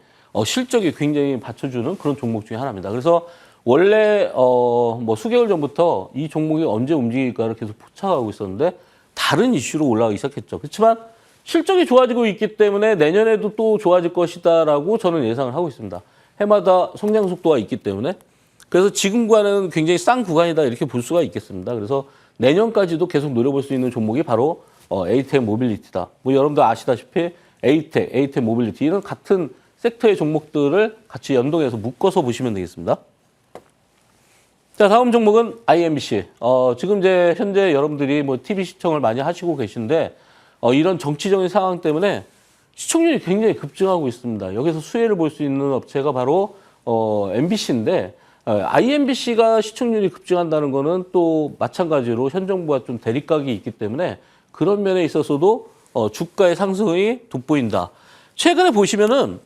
실적이 굉장히 받쳐주는 그런 종목 중에 하나입니다. 그래서 원래 뭐 수개월 전부터 이 종목이 언제 움직일까를 계속 포착하고 있었는데 다른 이슈로 올라가기 시작했죠. 그렇지만 실적이 좋아지고 있기 때문에 내년에도 또 좋아질 것이다라고 저는 예상을 하고 있습니다. 해마다 성장 속도가 있기 때문에. 그래서 지금과는 굉장히 싼 구간이다 이렇게 볼 수가 있겠습니다. 그래서 내년까지도 계속 노려볼 수 있는 종목이 바로 에이텍 모빌리티다. 뭐 여러분들 아시다시피 에이텍 모빌리티 이런 같은 섹터의 종목들을 같이 연동해서 묶어서 보시면 되겠습니다. 자, 다음 종목은 IMBC. 지금 이제 현재 여러분들이 뭐 TV 시청을 많이 하시고 계신데 이런 정치적인 상황 때문에 시청률이 굉장히 급증하고 있습니다. 여기서 수혜를 볼 수 있는 업체가 바로 MBC인데 IMBC가 시청률이 급증한다는 거는 또 마찬가지로 현 정부와 좀 대립각이 있기 때문에 그런 면에 있어서도 주가의 상승이 돋보인다. 최근에 보시면은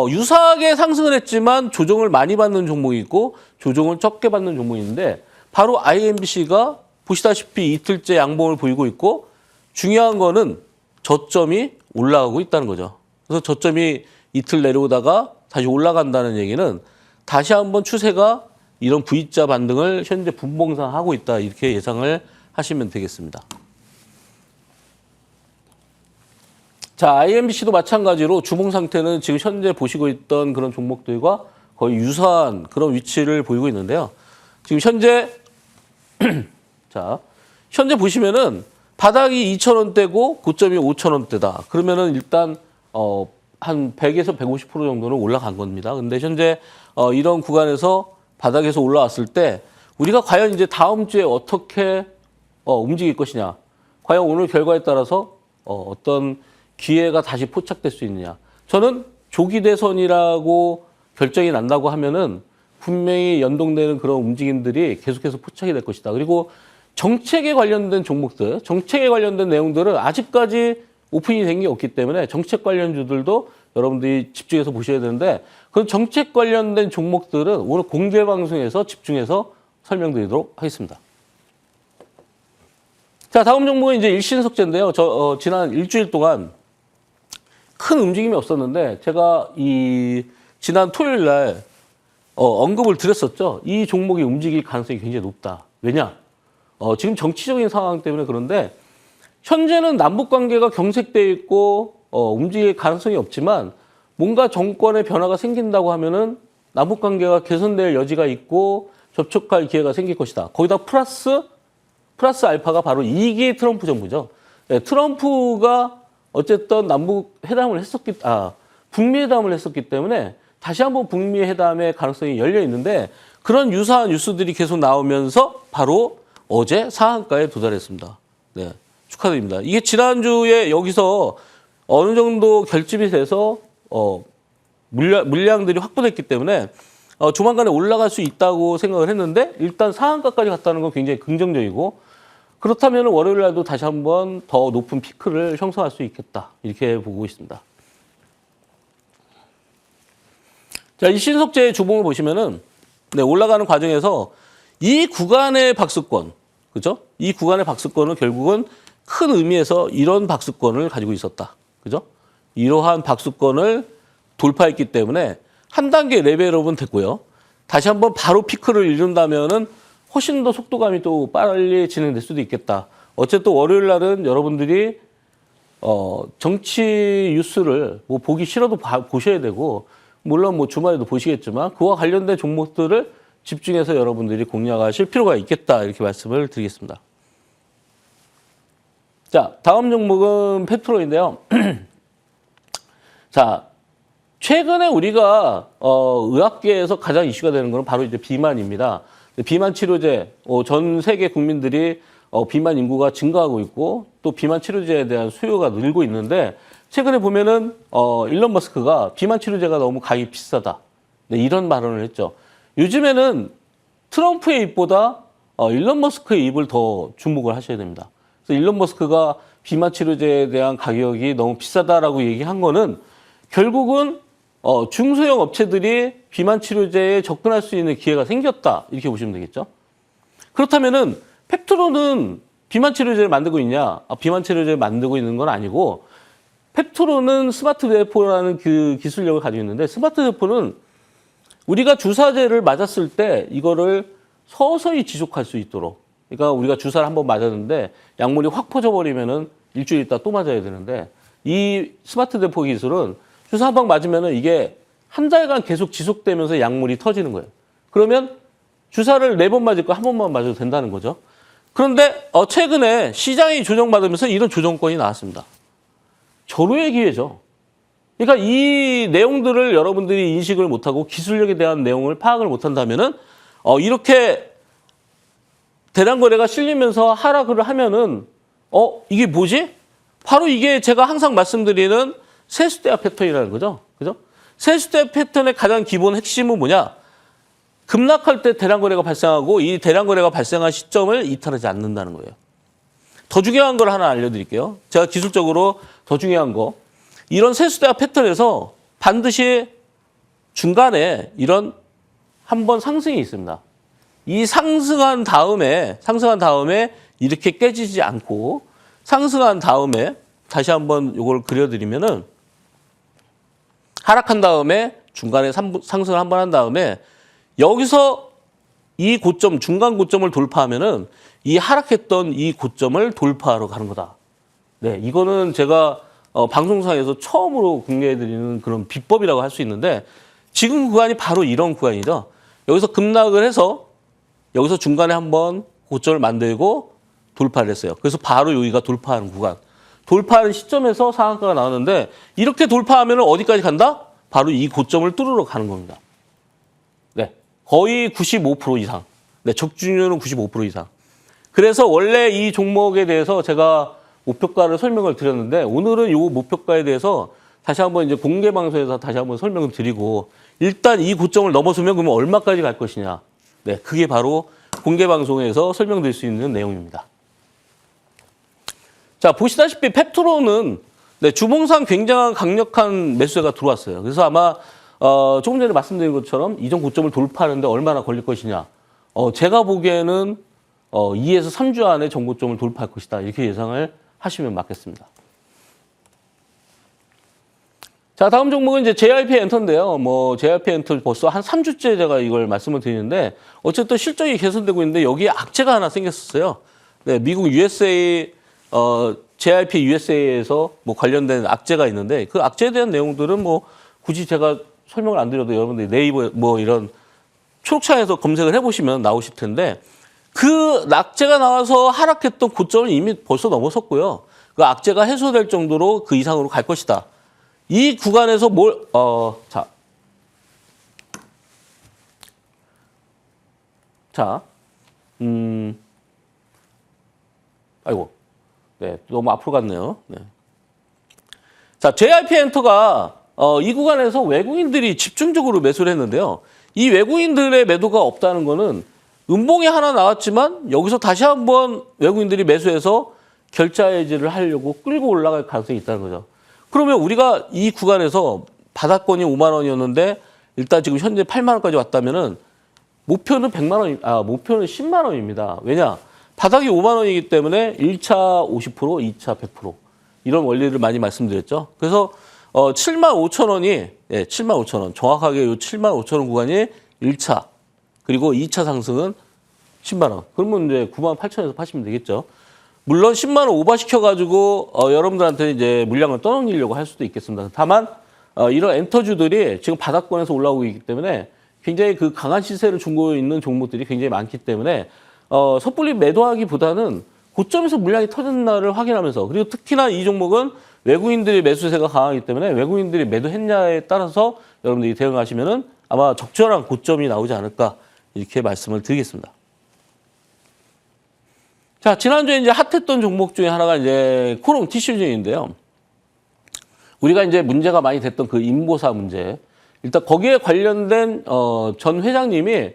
유사하게 상승을 했지만 조정을 많이 받는 종목이 있고 조정을 적게 받는 종목이 있는데 바로 IMBC가 보시다시피 이틀째 양봉을 보이고 있고 중요한 거는 저점이 올라가고 있다는 거죠. 그래서 저점이 이틀 내려오다가 다시 올라간다는 얘기는 다시 한번 추세가 이런 V자 반등을 현재 분봉상하고 있다 이렇게 예상을 하시면 되겠습니다. 자, IMBC도 마찬가지로 주봉 상태는 지금 현재 보시고 있던 그런 종목들과 거의 유사한 그런 위치를 보이고 있는데요. 지금 현재 자, 현재 보시면은 바닥이 2,000원대고 고점이 5,000원대다. 그러면은 일단 한 100에서 150% 정도는 올라간 겁니다. 근데 현재 이런 구간에서 바닥에서 올라왔을 때 우리가 과연 이제 다음 주에 어떻게 움직일 것이냐. 과연 오늘 결과에 따라서 어떤 기회가 다시 포착될 수 있느냐. 저는 조기 대선이라고 결정이 난다고 하면은 분명히 연동되는 그런 움직임들이 계속해서 포착이 될 것이다. 그리고 정책에 관련된 종목들, 정책에 관련된 내용들은 아직까지 오픈이 된 게 없기 때문에 정책 관련주들도 여러분들이 집중해서 보셔야 되는데 그 정책 관련된 종목들은 오늘 공개 방송에서 집중해서 설명드리도록 하겠습니다. 자, 다음 종목은 이제 일신석재인데요. 지난 일주일 동안 큰 움직임이 없었는데 제가 지난 토요일 날 언급을 드렸었죠. 이 종목이 움직일 가능성이 굉장히 높다. 왜냐? 지금 정치적인 상황 때문에 그런데 현재는 남북 관계가 경색돼 있고 움직일 가능성이 없지만 뭔가 정권의 변화가 생긴다고 하면은 남북 관계가 개선될 여지가 있고 접촉할 기회가 생길 것이다. 거기다 플러스 알파가 바로 2기 트럼프 정부죠. 네, 트럼프가 어쨌든 남북 회담을 북미 회담을 했었기 때문에 다시 한번 북미 회담의 가능성이 열려 있는데 그런 유사한 뉴스들이 계속 나오면서 바로 어제 상한가에 도달했습니다. 네, 축하드립니다. 이게 지난주에 여기서 어느 정도 결집이 돼서 물량들이 확보됐기 때문에 조만간에 올라갈 수 있다고 생각을 했는데 일단 상한가까지 갔다는 건 굉장히 긍정적이고 그렇다면 월요일 날도 다시 한번 더 높은 피크를 형성할 수 있겠다. 이렇게 보고 있습니다. 자, 이 신석재의 주봉을 보시면은 네, 올라가는 과정에서 이 구간의 박스권, 그죠? 이 구간의 박스권은 결국은 큰 의미에서 이런 박스권을 가지고 있었다. 그죠? 이러한 박스권을 돌파했기 때문에 한 단계 레벨업은 됐고요. 다시 한번 바로 피크를 이룬다면은 훨씬 더 속도감이 또 빨리 진행될 수도 있겠다. 어쨌든 월요일 날은 여러분들이 정치 뉴스를 뭐 보기 싫어도 보셔야 되고 물론 뭐 주말에도 보시겠지만 그와 관련된 종목들을 집중해서 여러분들이 공략하실 필요가 있겠다. 이렇게 말씀을 드리겠습니다. 자, 다음 종목은 페트로인데요. 자, 최근에 우리가 의학계에서 가장 이슈가 되는 것은 바로 이제 비만입니다. 비만 치료제, 전 세계 국민들이 비만 인구가 증가하고 있고 또 비만 치료제에 대한 수요가 늘고 있는데 최근에 보면은 일론 머스크가 비만 치료제가 너무 가격이 비싸다. 네, 이런 발언을 했죠. 요즘에는 트럼프의 입보다 일론 머스크의 입을 더 주목을 하셔야 됩니다. 그래서 일론 머스크가 비만 치료제에 대한 가격이 너무 비싸다라고 얘기한 거는 결국은 중소형 업체들이 비만 치료제에 접근할 수 있는 기회가 생겼다. 이렇게 보시면 되겠죠. 그렇다면은 펩트로는 비만 치료제를 만들고 있냐? 비만 치료제를 만들고 있는 건 아니고 펩트로는 스마트 대포라는 그 기술력을 가지고 있는데 스마트 대포는 우리가 주사제를 맞았을 때 이거를 서서히 지속할 수 있도록. 그러니까 우리가 주사를 한번 맞았는데 약물이 확 퍼져버리면은 일주일 있다 또 맞아야 되는데 이 스마트 대포 기술은 주사 한 방 맞으면은 이게 한 달간 계속 지속되면서 약물이 터지는 거예요. 그러면 주사를 4번 맞을 거 한 번만 맞아도 된다는 거죠. 그런데 최근에 시장이 조정받으면서 이런 조정권이 나왔습니다. 절호의 기회죠. 그러니까 이 내용들을 여러분들이 인식을 못하고 기술력에 대한 내용을 파악을 못한다면은 이렇게 대량 거래가 실리면서 하락을 하면은 이게 뭐지? 바로 이게 제가 항상 말씀드리는 세수대화 패턴이라는 거죠. 그죠? 세수대화 패턴의 가장 기본 핵심은 뭐냐? 급락할 때 대량 거래가 발생하고 이 대량 거래가 발생한 시점을 이탈하지 않는다는 거예요. 더 중요한 걸 하나 알려드릴게요. 제가 기술적으로 더 중요한 거. 이런 세수대화 패턴에서 반드시 중간에 이런 한번 상승이 있습니다. 이 상승한 다음에 이렇게 깨지지 않고 상승한 다음에 다시 한번 이걸 그려드리면은 하락한 다음에 중간에 상승을 한번 한 다음에 여기서 이 고점, 중간 고점을 돌파하면은 이 하락했던 이 고점을 돌파하러 가는 거다. 네, 이거는 제가 방송상에서 처음으로 공개해드리는 그런 비법이라고 할 수 있는데 지금 구간이 바로 이런 구간이죠. 여기서 급락을 해서 여기서 중간에 한번 고점을 만들고 돌파를 했어요. 그래서 바로 여기가 돌파하는 구간. 돌파하는 시점에서 상한가가 나오는데 이렇게 돌파하면 어디까지 간다? 바로 이 고점을 뚫으러 가는 겁니다. 네, 거의 95% 이상. 네, 적중률은 95% 이상. 그래서 원래 이 종목에 대해서 제가 목표가를 설명을 드렸는데 오늘은 이 목표가에 대해서 다시 한번 이제 공개 방송에서 다시 한번 설명을 드리고 일단 이 고점을 넘어서면 그러면 얼마까지 갈 것이냐. 네, 그게 바로 공개 방송에서 설명드릴 수 있는 내용입니다. 자, 보시다시피 펩토론은 네, 주봉상 굉장한 강력한 매수세가 들어왔어요. 그래서 아마 조금 전에 말씀드린 것처럼 이전 고점을 돌파하는데 얼마나 걸릴 것이냐. 제가 보기에는 2에서 3주 안에 전고점을 돌파할 것이다. 이렇게 예상을 하시면 맞겠습니다. 자, 다음 종목은 이제 JYP 엔터인데요. JYP 엔터 벌써 한 3주째 제가 이걸 말씀을 드리는데 어쨌든 실적이 개선되고 있는데 여기에 악재가 하나 생겼었어요. 네, 미국 USA JYP USA에서 관련된 악재가 있는데 그 악재에 대한 내용들은 굳이 제가 설명을 안 드려도 여러분들이 네이버 이런 초록창에서 검색을 해보시면 나오실 텐데 그 악재가 나와서 하락했던 고점을 이미 벌써 넘어섰고요. 그 악재가 해소될 정도로 그 이상으로 갈 것이다. 이 구간에서 아이고. 네, 너무 앞으로 갔네요. 네. 자, JYP 엔터가 이 구간에서 외국인들이 집중적으로 매수를 했는데요. 이 외국인들의 매도가 없다는 거는 음봉이 하나 나왔지만 여기서 다시 한번 외국인들이 매수해서 결자 해지를 하려고 끌고 올라갈 가능성이 있다는 거죠. 그러면 우리가 이 구간에서 바닥권이 5만 원이었는데 일단 지금 현재 8만 원까지 왔다면은 목표는 10만 원입니다. 왜냐? 바닥이 5만 원이기 때문에 1차 50%, 2차 100% 이런 원리를 많이 말씀드렸죠. 그래서 7만 5천 원이 7만 5천 원 정확하게 이 7만 5천 원 구간이 1차 그리고 2차 상승은 10만 원. 그러면 이제 9만 8천 원에서 파시면 되겠죠. 물론 10만 원 오버시켜가지고 여러분들한테 이제 물량을 떠넘기려고 할 수도 있겠습니다. 다만 이런 엔터주들이 지금 바닥권에서 올라오고 있기 때문에 굉장히 그 강한 시세를 준고 있는 종목들이 굉장히 많기 때문에 섣불리 매도하기보다는 고점에서 물량이 터진 날을 확인하면서 그리고 특히나 이 종목은 외국인들의 매수세가 강하기 때문에 외국인들이 매도했냐에 따라서 여러분들이 대응하시면은 아마 적절한 고점이 나오지 않을까 이렇게 말씀을 드리겠습니다. 자, 지난주에 이제 핫했던 종목 중에 하나가 이제 코롱 티슈진인데요. 우리가 이제 문제가 많이 됐던 그 인보사 문제. 일단 거기에 관련된 전 회장님이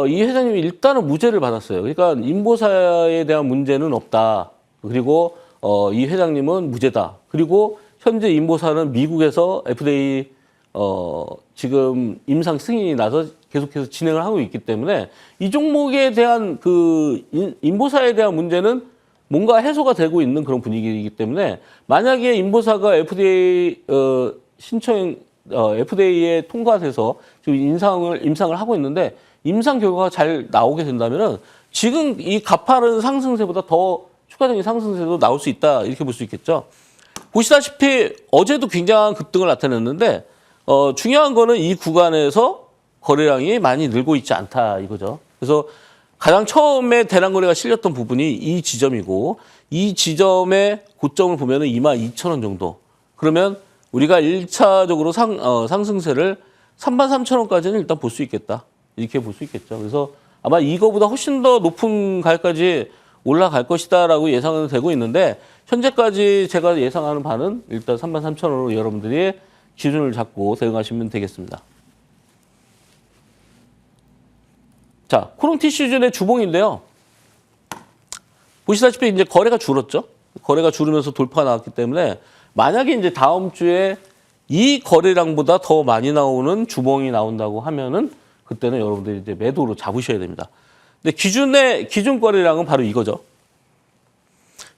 이 회장님이 일단은 무죄를 받았어요. 그러니까 인보사에 대한 문제는 없다. 그리고 이 회장님은 무죄다. 그리고 현재 인보사는 미국에서 FDA 지금 임상 승인이 나서 계속해서 진행을 하고 있기 때문에 이 종목에 대한 그 인보사에 대한 문제는 뭔가 해소가 되고 있는 그런 분위기이기 때문에 만약에 인보사가 FDA 신청 FDA에 통과돼서 지금 임상을 하고 있는데 임상 결과가 잘 나오게 된다면은 지금 이 가파른 상승세보다 더 추가적인 상승세도 나올 수 있다 이렇게 볼 수 있겠죠. 보시다시피 어제도 굉장한 급등을 나타냈는데 중요한 거는 이 구간에서 거래량이 많이 늘고 있지 않다 이거죠. 그래서 가장 처음에 대량 거래가 실렸던 부분이 이 지점이고 이 지점의 고점을 보면은 22,000원 정도. 그러면 우리가 1차적으로 상승세를 33,000원까지는 일단 볼 수 있겠다. 이렇게 볼 수 있겠죠. 그래서 아마 이거보다 훨씬 더 높은 가격까지 올라갈 것이다라고 예상은 되고 있는데 현재까지 제가 예상하는 바는 일단 33,000원으로 여러분들이 기준을 잡고 대응하시면 되겠습니다. 자, 코롱티 시즌의 주봉인데요. 보시다시피 이제 거래가 줄었죠. 거래가 줄으면서 돌파가 나왔기 때문에 만약에 이제 다음 주에 이 거래량보다 더 많이 나오는 주봉이 나온다고 하면은 그때는 여러분들이 이제 매도로 잡으셔야 됩니다. 근데 기준 거래량은 바로 이거죠.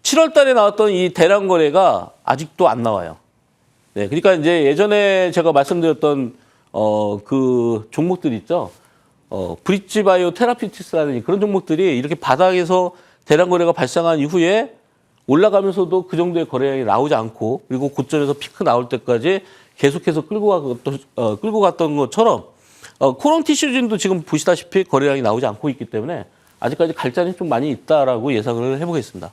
7월 달에 나왔던 이 대량 거래가 아직도 안 나와요. 네, 그러니까 이제 예전에 제가 말씀드렸던 그 종목들 있죠. 브릿지 바이오 테라피utics라는 그런 종목들이 이렇게 바닥에서 대량 거래가 발생한 이후에 올라가면서도 그 정도의 거래량이 나오지 않고 그리고 고점에서 피크 나올 때까지 계속해서 끌고 갔던 것처럼 코롱티 시즌도 지금 보시다시피 거래량이 나오지 않고 있기 때문에 아직까지 갈 자리는 좀 많이 있다라고 예상을 해보겠습니다.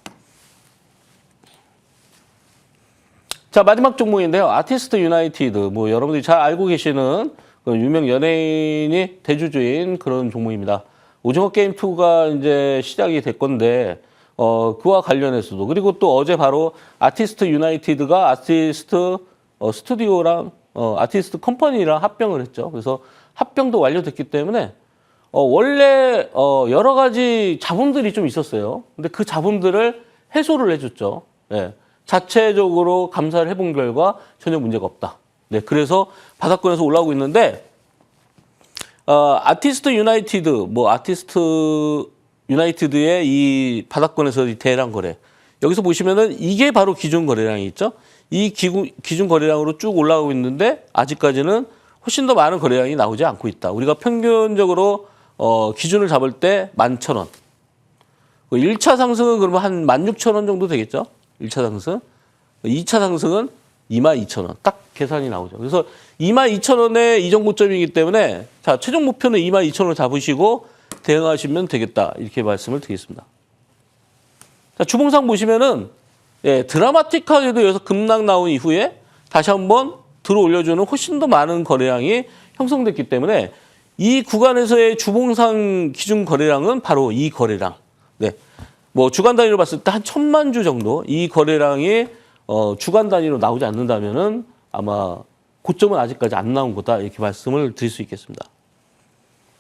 자, 마지막 종목인데요. 아티스트 유나이티드. 뭐 여러분들이 잘 알고 계시는 그 유명 연예인이 대주주인 그런 종목입니다. 오징어 게임 2가 이제 시작이 될 건데 그와 관련해서도 그리고 또 어제 바로 아티스트 유나이티드가 아티스트 스튜디오랑 아티스트 컴퍼니랑 합병을 했죠. 그래서 합병도 완료됐기 때문에 원래 여러 가지 자본들이 좀 있었어요. 근데 그 자본들을 해소를 해줬죠. 네. 자체적으로 감사를 해본 결과 전혀 문제가 없다. 네, 그래서 바닥권에서 올라오고 있는데 아티스트 유나이티드의 이 바닥권에서 이 대량 거래 여기서 보시면은 이게 바로 기준 거래량이 있죠. 이 기준 거래량으로 쭉 올라가고 있는데 아직까지는 훨씬 더 많은 거래량이 나오지 않고 있다. 우리가 평균적으로 기준을 잡을 때 11,000원. 1차 상승은 그러면 한 16,000원 정도 되겠죠. 1차 상승. 2차 상승은 22,000원. 딱 계산이 나오죠. 그래서 22,000원의 이전 고점이기 때문에 자, 최종 목표는 22,000원 잡으시고 대응하시면 되겠다. 이렇게 말씀을 드리겠습니다. 자, 주봉상 보시면은 드라마틱하게도 여기서 급락 나온 이후에 다시 한번 들어 올려주는 훨씬 더 많은 거래량이 형성됐기 때문에 이 구간에서의 주봉상 기준 거래량은 바로 이 거래량. 네. 뭐 주간 단위로 봤을 때 한 1,000만 주 정도 이 거래량이 주간 단위로 나오지 않는다면은 아마 고점은 아직까지 안 나온 거다 이렇게 말씀을 드릴 수 있겠습니다.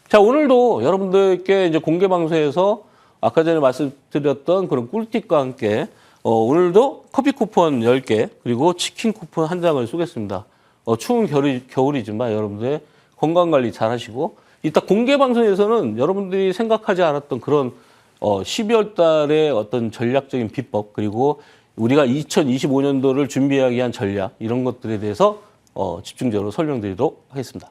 자, 오늘도 여러분들께 이제 공개 방송에서 아까 전에 말씀드렸던 그런 꿀팁과 함께 오늘도 커피 쿠폰 10개 그리고 치킨 쿠폰 1장을 쏘겠습니다. 추운 겨울이지만 여러분들 건강 관리 잘 하시고 이따 공개 방송에서는 여러분들이 생각하지 않았던 그런 12월 달에 어떤 전략적인 비법 그리고 우리가 2025년도를 준비하기 위한 전략 이런 것들에 대해서 집중적으로 설명드리도록 하겠습니다.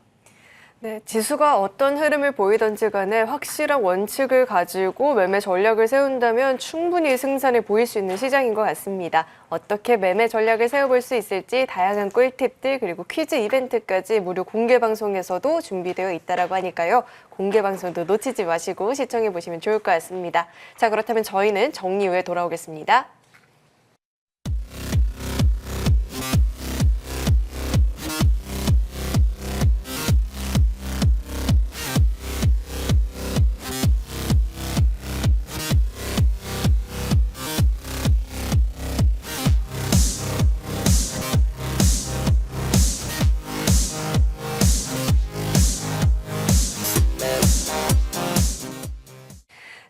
네, 지수가 어떤 흐름을 보이든지 간에 확실한 원칙을 가지고 매매 전략을 세운다면 충분히 승산을 보일 수 있는 시장인 것 같습니다. 어떻게 매매 전략을 세워볼 수 있을지 다양한 꿀팁들 그리고 퀴즈 이벤트까지 무료 공개 방송에서도 준비되어 있다라고 하니까요. 공개 방송도 놓치지 마시고 시청해 보시면 좋을 것 같습니다. 자, 그렇다면 저희는 정리 후에 돌아오겠습니다.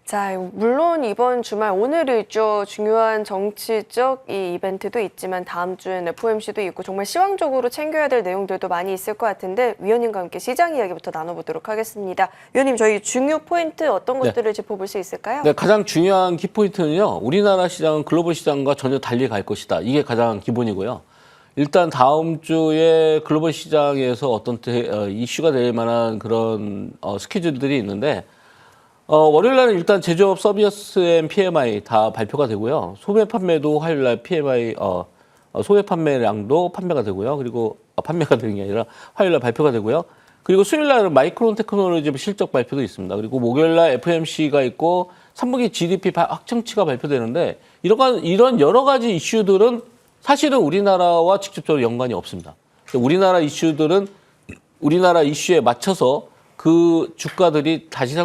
자, 물론 이번 주말 오늘이죠. 중요한 정치적 이 이벤트도 있지만 다음 주엔 FOMC도 있고 정말 시황적으로 챙겨야 될 내용들도 많이 있을 것 같은데 위원님과 함께 시장 이야기부터 나눠보도록 하겠습니다. 위원님, 저희 중요 포인트 어떤 것들을 짚어볼 수 있을까요? 네, 가장 중요한 키포인트는요. 우리나라 시장은 글로벌 시장과 전혀 달리 갈 것이다. 이게 가장 기본이고요. 일단 다음 주에 글로벌 시장에서 어떤 이슈가 될 만한 그런 스케줄들이 있는데 월요일 날은 일단 제조업 서비스 앤 PMI 다 발표가 되고요. 소매 판매도 화요일 날 PMI 소매 판매량도 판매가 되고요. 그리고 판매가 되는 게 아니라 화요일 날 발표가 되고요. 그리고 수요일 날은 마이크론 테크놀로지 실적 발표도 있습니다. 그리고 목요일 날 FMC가 있고 3분기 GDP 확정치가 발표되는데 이런 여러 가지 이슈들은 사실은 우리나라와 직접적으로 연관이 없습니다. 우리나라 이슈들은 우리나라 이슈에 맞춰서 그 주가들이 다시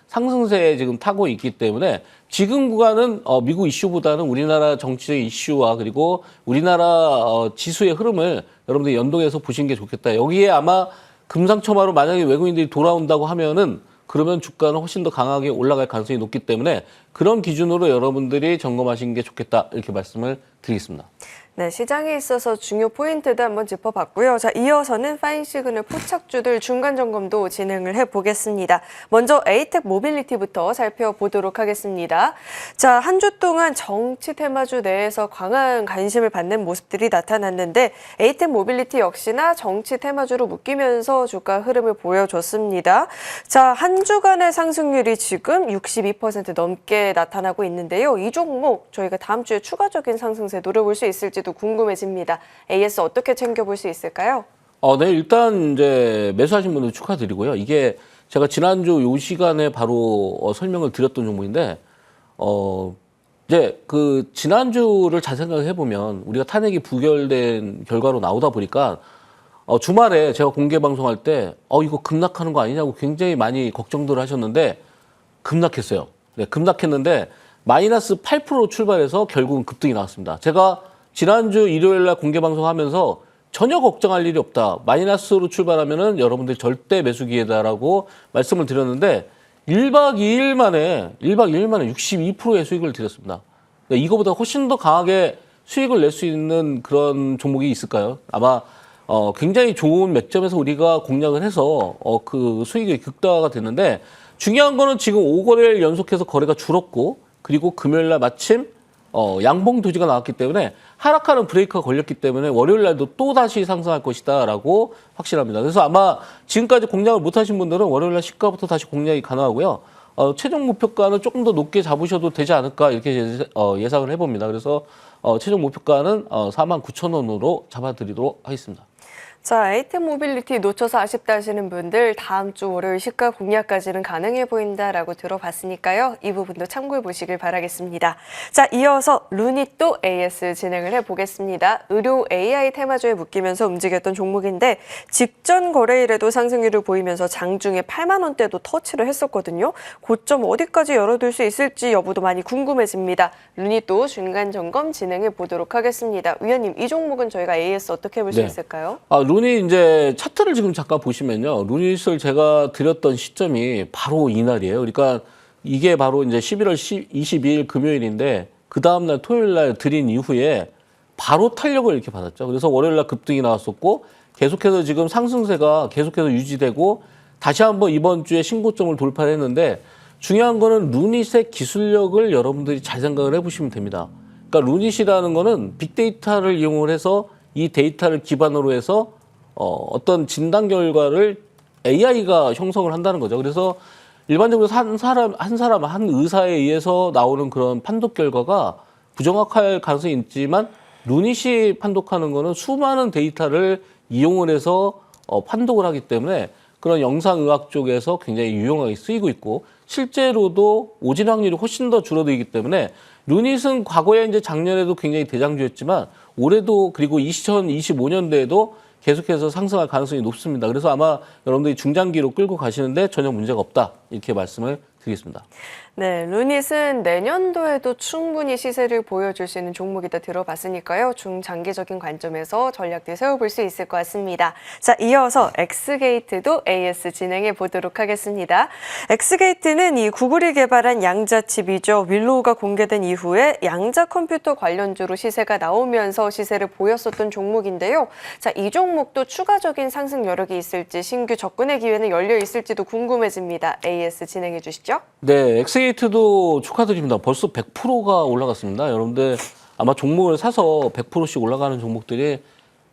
상승세에 지금 타고 있기 때문에 지금 구간은 미국 이슈보다는 우리나라 정치적 이슈와 그리고 우리나라 지수의 흐름을 여러분들이 연동해서 보시는 게 좋겠다. 여기에 아마 금상첨화로 만약에 외국인들이 돌아온다고 하면은 그러면 주가는 훨씬 더 강하게 올라갈 가능성이 높기 때문에 그런 기준으로 여러분들이 점검하시는 게 좋겠다 이렇게 말씀을 드리겠습니다. 네, 시장에 있어서 중요 포인트도 한번 짚어봤고요. 자, 이어서는 파인 시그널 포착주들 중간 점검도 진행을 해보겠습니다. 먼저 에이텍 모빌리티부터 살펴보도록 하겠습니다. 자, 한 주 동안 정치 테마주 내에서 강한 관심을 받는 모습들이 나타났는데 에이텍 모빌리티 역시나 정치 테마주로 묶이면서 주가 흐름을 보여줬습니다. 자, 한 주간의 상승률이 지금 62% 넘게 나타나고 있는데요. 이 종목 저희가 다음 주에 추가적인 상승세 노려볼 수 있을지도 궁금해집니다. AS 어떻게 챙겨볼 수 있을까요? 네, 일단 이제 매수하신 분들 축하드리고요. 이게 제가 지난주 요 시간에 바로 설명을 드렸던 종목인데, 이제 그 지난주를 잘 생각해 보면 우리가 탄핵이 부결된 결과로 나오다 보니까 주말에 제가 공개 방송할 때 이거 급락하는 거 아니냐고 굉장히 많이 걱정들 하셨는데 급락했어요. 네, 급락했는데 마이너스 8% 출발해서 결국은 급등이 나왔습니다. 제가 지난주 일요일 날 공개 방송하면서 전혀 걱정할 일이 없다. 마이너스로 출발하면은 여러분들 절대 매수 기회다라고 말씀을 드렸는데 1박 2일 만에 62%의 수익을 드렸습니다. 이거보다 훨씬 더 강하게 수익을 낼 수 있는 그런 종목이 있을까요? 아마 굉장히 좋은 맥점에서 우리가 공략을 해서 그 수익이 극대화가 됐는데 중요한 거는 지금 5거래일 연속해서 거래가 줄었고 그리고 금요일 날 마침 양봉 도지가 나왔기 때문에 하락하는 브레이크가 걸렸기 때문에 월요일 날도 또 다시 상승할 것이다라고 확신합니다. 그래서 아마 지금까지 공략을 못 하신 분들은 월요일 날 시가부터 다시 공략이 가능하고요. 최종 목표가는 조금 더 높게 잡으셔도 되지 않을까 이렇게 예상을 해봅니다. 그래서 최종 목표가는 49,000원으로 잡아드리도록 하겠습니다. 자, 에이텍 모빌리티 놓쳐서 아쉽다 하시는 분들 다음 주 월요일 시가 공략까지는 가능해 보인다라고 들어봤으니까요. 이 부분도 참고해 보시길 바라겠습니다. 자, 이어서 루닛도 AS 진행을 해보겠습니다. 의료 AI 테마주에 묶이면서 움직였던 종목인데 직전 거래일에도 상승률을 보이면서 장중에 8만 원대도 터치를 했었거든요. 고점 어디까지 열어둘 수 있을지 여부도 많이 궁금해집니다. 루닛도 중간 점검 진행해 보도록 하겠습니다. 위원님, 이 종목은 저희가 AS 어떻게 볼 수 있을까요? 루닛 이제 차트를 지금 잠깐 보시면요. 루닛을 제가 드렸던 시점이 바로 이날이에요. 그러니까 이게 바로 이제 11월 22일 금요일인데 그 다음날 토요일 날 드린 이후에 바로 탄력을 이렇게 받았죠. 그래서 월요일 날 급등이 나왔었고 계속해서 지금 상승세가 계속해서 유지되고 다시 한번 이번 주에 신고점을 돌파를 했는데 중요한 거는 루닛의 기술력을 여러분들이 잘 생각을 해보시면 됩니다. 그러니까 루닛이라는 거는 빅데이터를 이용을 해서 이 데이터를 기반으로 해서 어떤 진단 결과를 AI가 형성을 한다는 거죠. 그래서 일반적으로 한 의사에 의해서 나오는 그런 판독 결과가 부정확할 가능성이 있지만 루닛이 판독하는 거는 수많은 데이터를 이용을 해서 판독을 하기 때문에 그런 영상의학 쪽에서 굉장히 유용하게 쓰이고 있고 실제로도 오진 확률이 훨씬 더 줄어들기 때문에 루닛은 과거에 이제 작년에도 굉장히 대장주였지만 올해도 그리고 2025년도에도 계속해서 상승할 가능성이 높습니다. 그래서 아마 여러분들이 중장기로 끌고 가시는데 전혀 문제가 없다 이렇게 말씀을 드리겠습니다. 네, 루닛은 내년도에도 충분히 시세를 보여줄 수 있는 종목이다 들어봤으니까요. 중장기적인 관점에서 전략들 세워볼 수 있을 것 같습니다. 자, 이어서 엑스게이트도 AS 진행해 보도록 하겠습니다. 엑스게이트는 이 구글이 개발한 양자칩이죠. 윌로우가 공개된 이후에 양자 컴퓨터 관련주로 시세가 나오면서 시세를 보였었던 종목인데요. 자, 이 종목도 추가적인 상승 여력이 있을지 신규 접근의 기회는 열려 있을지도 궁금해집니다. AS 진행해 주시죠. 네, 엑스게이트도 축하드립니다. 벌써 100%가 올라갔습니다. 여러분들 아마 종목을 사서 100%씩 올라가는 종목들이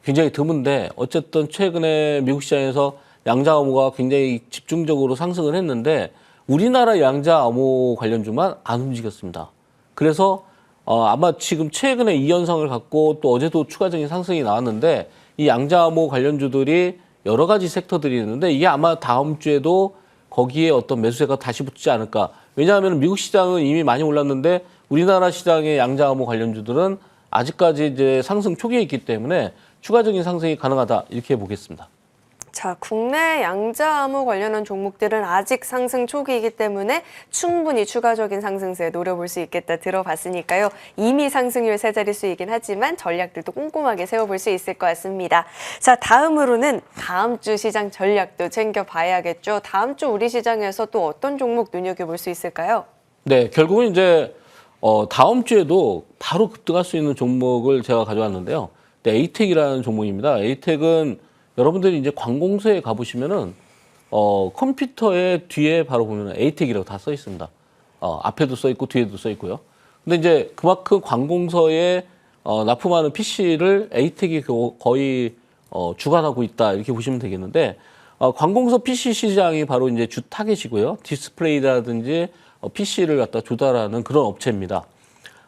굉장히 드문데 어쨌든 최근에 미국 시장에서 양자 암호가 굉장히 집중적으로 상승을 했는데 우리나라 양자 암호 관련주만 안 움직였습니다. 그래서 아마 지금 최근에 이 현상을 갖고 또 어제도 추가적인 상승이 나왔는데 이 양자 암호 관련주들이 여러 가지 섹터들이 있는데 이게 아마 다음 주에도 거기에 어떤 매수세가 다시 붙지 않을까. 왜냐하면 미국 시장은 이미 많이 올랐는데 우리나라 시장의 양자 암호 관련주들은 아직까지 이제 상승 초기에 있기 때문에 추가적인 상승이 가능하다 이렇게 보겠습니다. 자, 국내 양자암호 관련한 종목들은 아직 상승 초기이기 때문에 충분히 추가적인 상승세에 노려볼 수 있겠다 들어봤으니까요. 이미 상승률 세 자릿수이긴 하지만 전략들도 꼼꼼하게 세워볼 수 있을 것 같습니다. 자, 다음으로는 다음 주 시장 전략도 챙겨봐야겠죠. 다음 주 우리 시장에서 또 어떤 종목 눈여겨볼 수 있을까요? 네, 결국은 이제 다음 주에도 바로 급등할 수 있는 종목을 제가 가져왔는데요. 네, 에이텍이라는 종목입니다. 에이텍은 여러분들이 이제 관공서에 가보시면은 컴퓨터의 뒤에 바로 보면 에이텍이라고 다 써 있습니다. 앞에도 써 있고 뒤에도 써 있고요. 근데 이제 그만큼 관공서에 납품하는 PC를 에이텍이 거의 주관하고 있다 이렇게 보시면 되겠는데 관공서 PC 시장이 바로 이제 주 타겟이고요. 디스플레이라든지 PC를 갖다 조달하는 그런 업체입니다.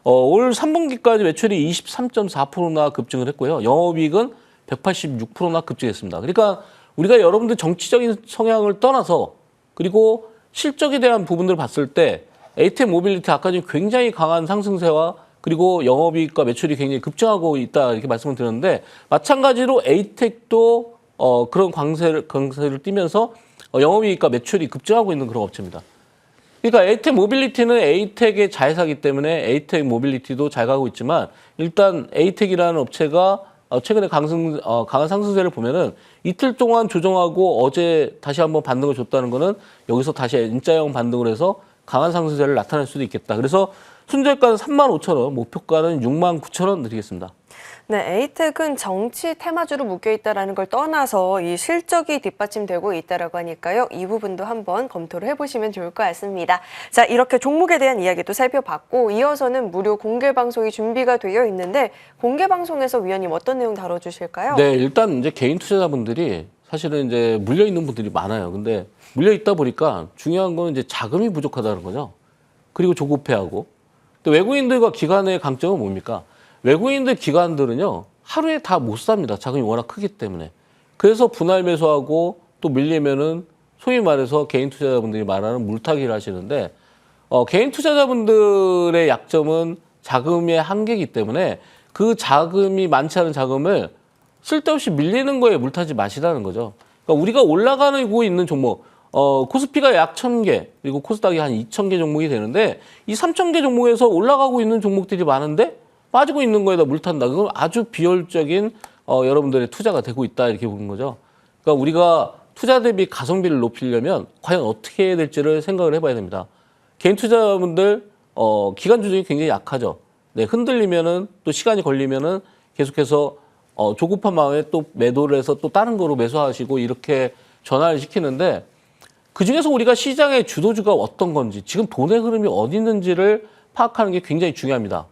올 3분기까지 매출이 23.4%나 급증을 했고요. 영업이익은 186%나 급증했습니다. 그러니까 우리가 여러분들 정치적인 성향을 떠나서 그리고 실적에 대한 부분들을 봤을 때 에이텍 모빌리티 아까 전 굉장히 강한 상승세와 그리고 영업이익과 매출이 굉장히 급증하고 있다 이렇게 말씀을 드렸는데 마찬가지로 에이텍도 그런 강세를 띠면서 영업이익과 매출이 급증하고 있는 그런 업체입니다. 그러니까 에이텍 모빌리티는 에이텍의 자회사이기 때문에 에이텍 모빌리티도 잘 가고 있지만 일단 에이텍이라는 업체가 최근에 강한 상승세를 보면은 이틀 동안 조정하고 어제 다시 한번 반등을 줬다는 거는 여기서 다시 N자형 반등을 해서 강한 상승세를 나타낼 수도 있겠다. 그래서 순저가는 35,000원, 목표가는 69,000원 드리겠습니다. 네, 에이텍은 정치 테마주로 묶여있다는 걸 떠나서 이 실적이 뒷받침되고 있다라고 하니까요. 이 부분도 한번 검토를 해보시면 좋을 것 같습니다. 자, 이렇게 종목에 대한 이야기도 살펴봤고 이어서는 무료 공개 방송이 준비가 되어 있는데 공개 방송에서 위원님 어떤 내용 다뤄주실까요? 네, 일단 이제 개인 투자자분들이 사실은 이제 물려 있는 분들이 많아요. 근데 물려 있다 보니까 중요한 건 이제 자금이 부족하다는 거죠. 그리고 조급해하고 또 외국인들과 기관의 강점은 뭡니까? 외국인들 기관들은요 하루에 다 못 삽니다. 자금이 워낙 크기 때문에. 그래서 분할 매수하고 또 밀리면은 소위 말해서 개인 투자자분들이 말하는 물타기를 하시는데 개인 투자자분들의 약점은 자금의 한계이기 때문에 그 자금이 많지 않은 자금을 쓸데없이 밀리는 거에 물타지 마시라는 거죠. 그러니까 우리가 올라가고 있는 종목 코스피가 약 1,000개 그리고 코스닥이 한 2,000개 종목이 되는데 이 3,000개 종목에서 올라가고 있는 종목들이 많은데 빠지고 있는 거에다 물 탄다. 그건 아주 비효율적인 여러분들의 투자가 되고 있다 이렇게 보는 거죠. 그러니까 우리가 투자 대비 가성비를 높이려면 과연 어떻게 해야 될지를 생각을 해봐야 됩니다. 개인 투자자분들 기관 조정이 굉장히 약하죠. 네, 흔들리면은 또 시간이 걸리면은 계속해서 조급한 마음에 또 매도를 해서 또 다른 거로 매수하시고 이렇게 전환을 시키는데 그 중에서 우리가 시장의 주도주가 어떤 건지 지금 돈의 흐름이 어디 있는지를 파악하는 게 굉장히 중요합니다.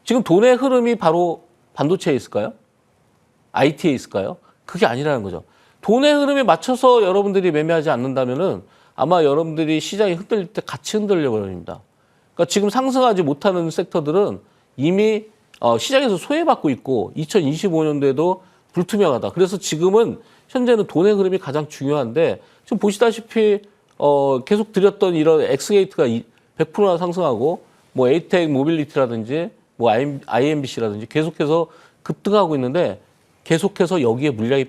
지금 돈의 흐름이 바로 반도체에 있을까요? IT에 있을까요? 그게 아니라는 거죠. 돈의 흐름에 맞춰서 여러분들이 매매하지 않는다면은 아마 여러분들이 시장이 흔들릴 때 같이 흔들려 버립니다. 그러니까 지금 상승하지 못하는 섹터들은 이미 시장에서 소외받고 있고 2025년도에도 불투명하다. 그래서 지금은 현재는 돈의 흐름이 가장 중요한데 지금 보시다시피 계속 드렸던 이런 엑스게이트가 100%나 상승하고 뭐 에이텍 모빌리티라든지 뭐 IMBC라든지 계속해서 급등하고 있는데 계속해서 여기에 물량이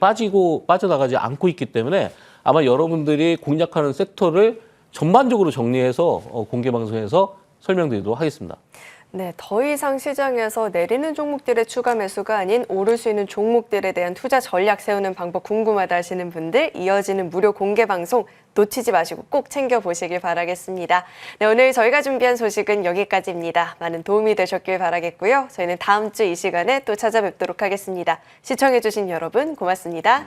빠져나가지 않고 있기 때문에 아마 여러분들이 공략하는 섹터를 전반적으로 정리해서 공개 방송에서 설명드리도록 하겠습니다. 네, 더 이상 시장에서 내리는 종목들의 추가 매수가 아닌 오를 수 있는 종목들에 대한 투자 전략 세우는 방법 궁금하다 하시는 분들 이어지는 무료 공개 방송 놓치지 마시고 꼭 챙겨보시길 바라겠습니다. 네, 오늘 저희가 준비한 소식은 여기까지입니다. 많은 도움이 되셨길 바라겠고요. 저희는 다음 주 이 시간에 또 찾아뵙도록 하겠습니다. 시청해주신 여러분 고맙습니다.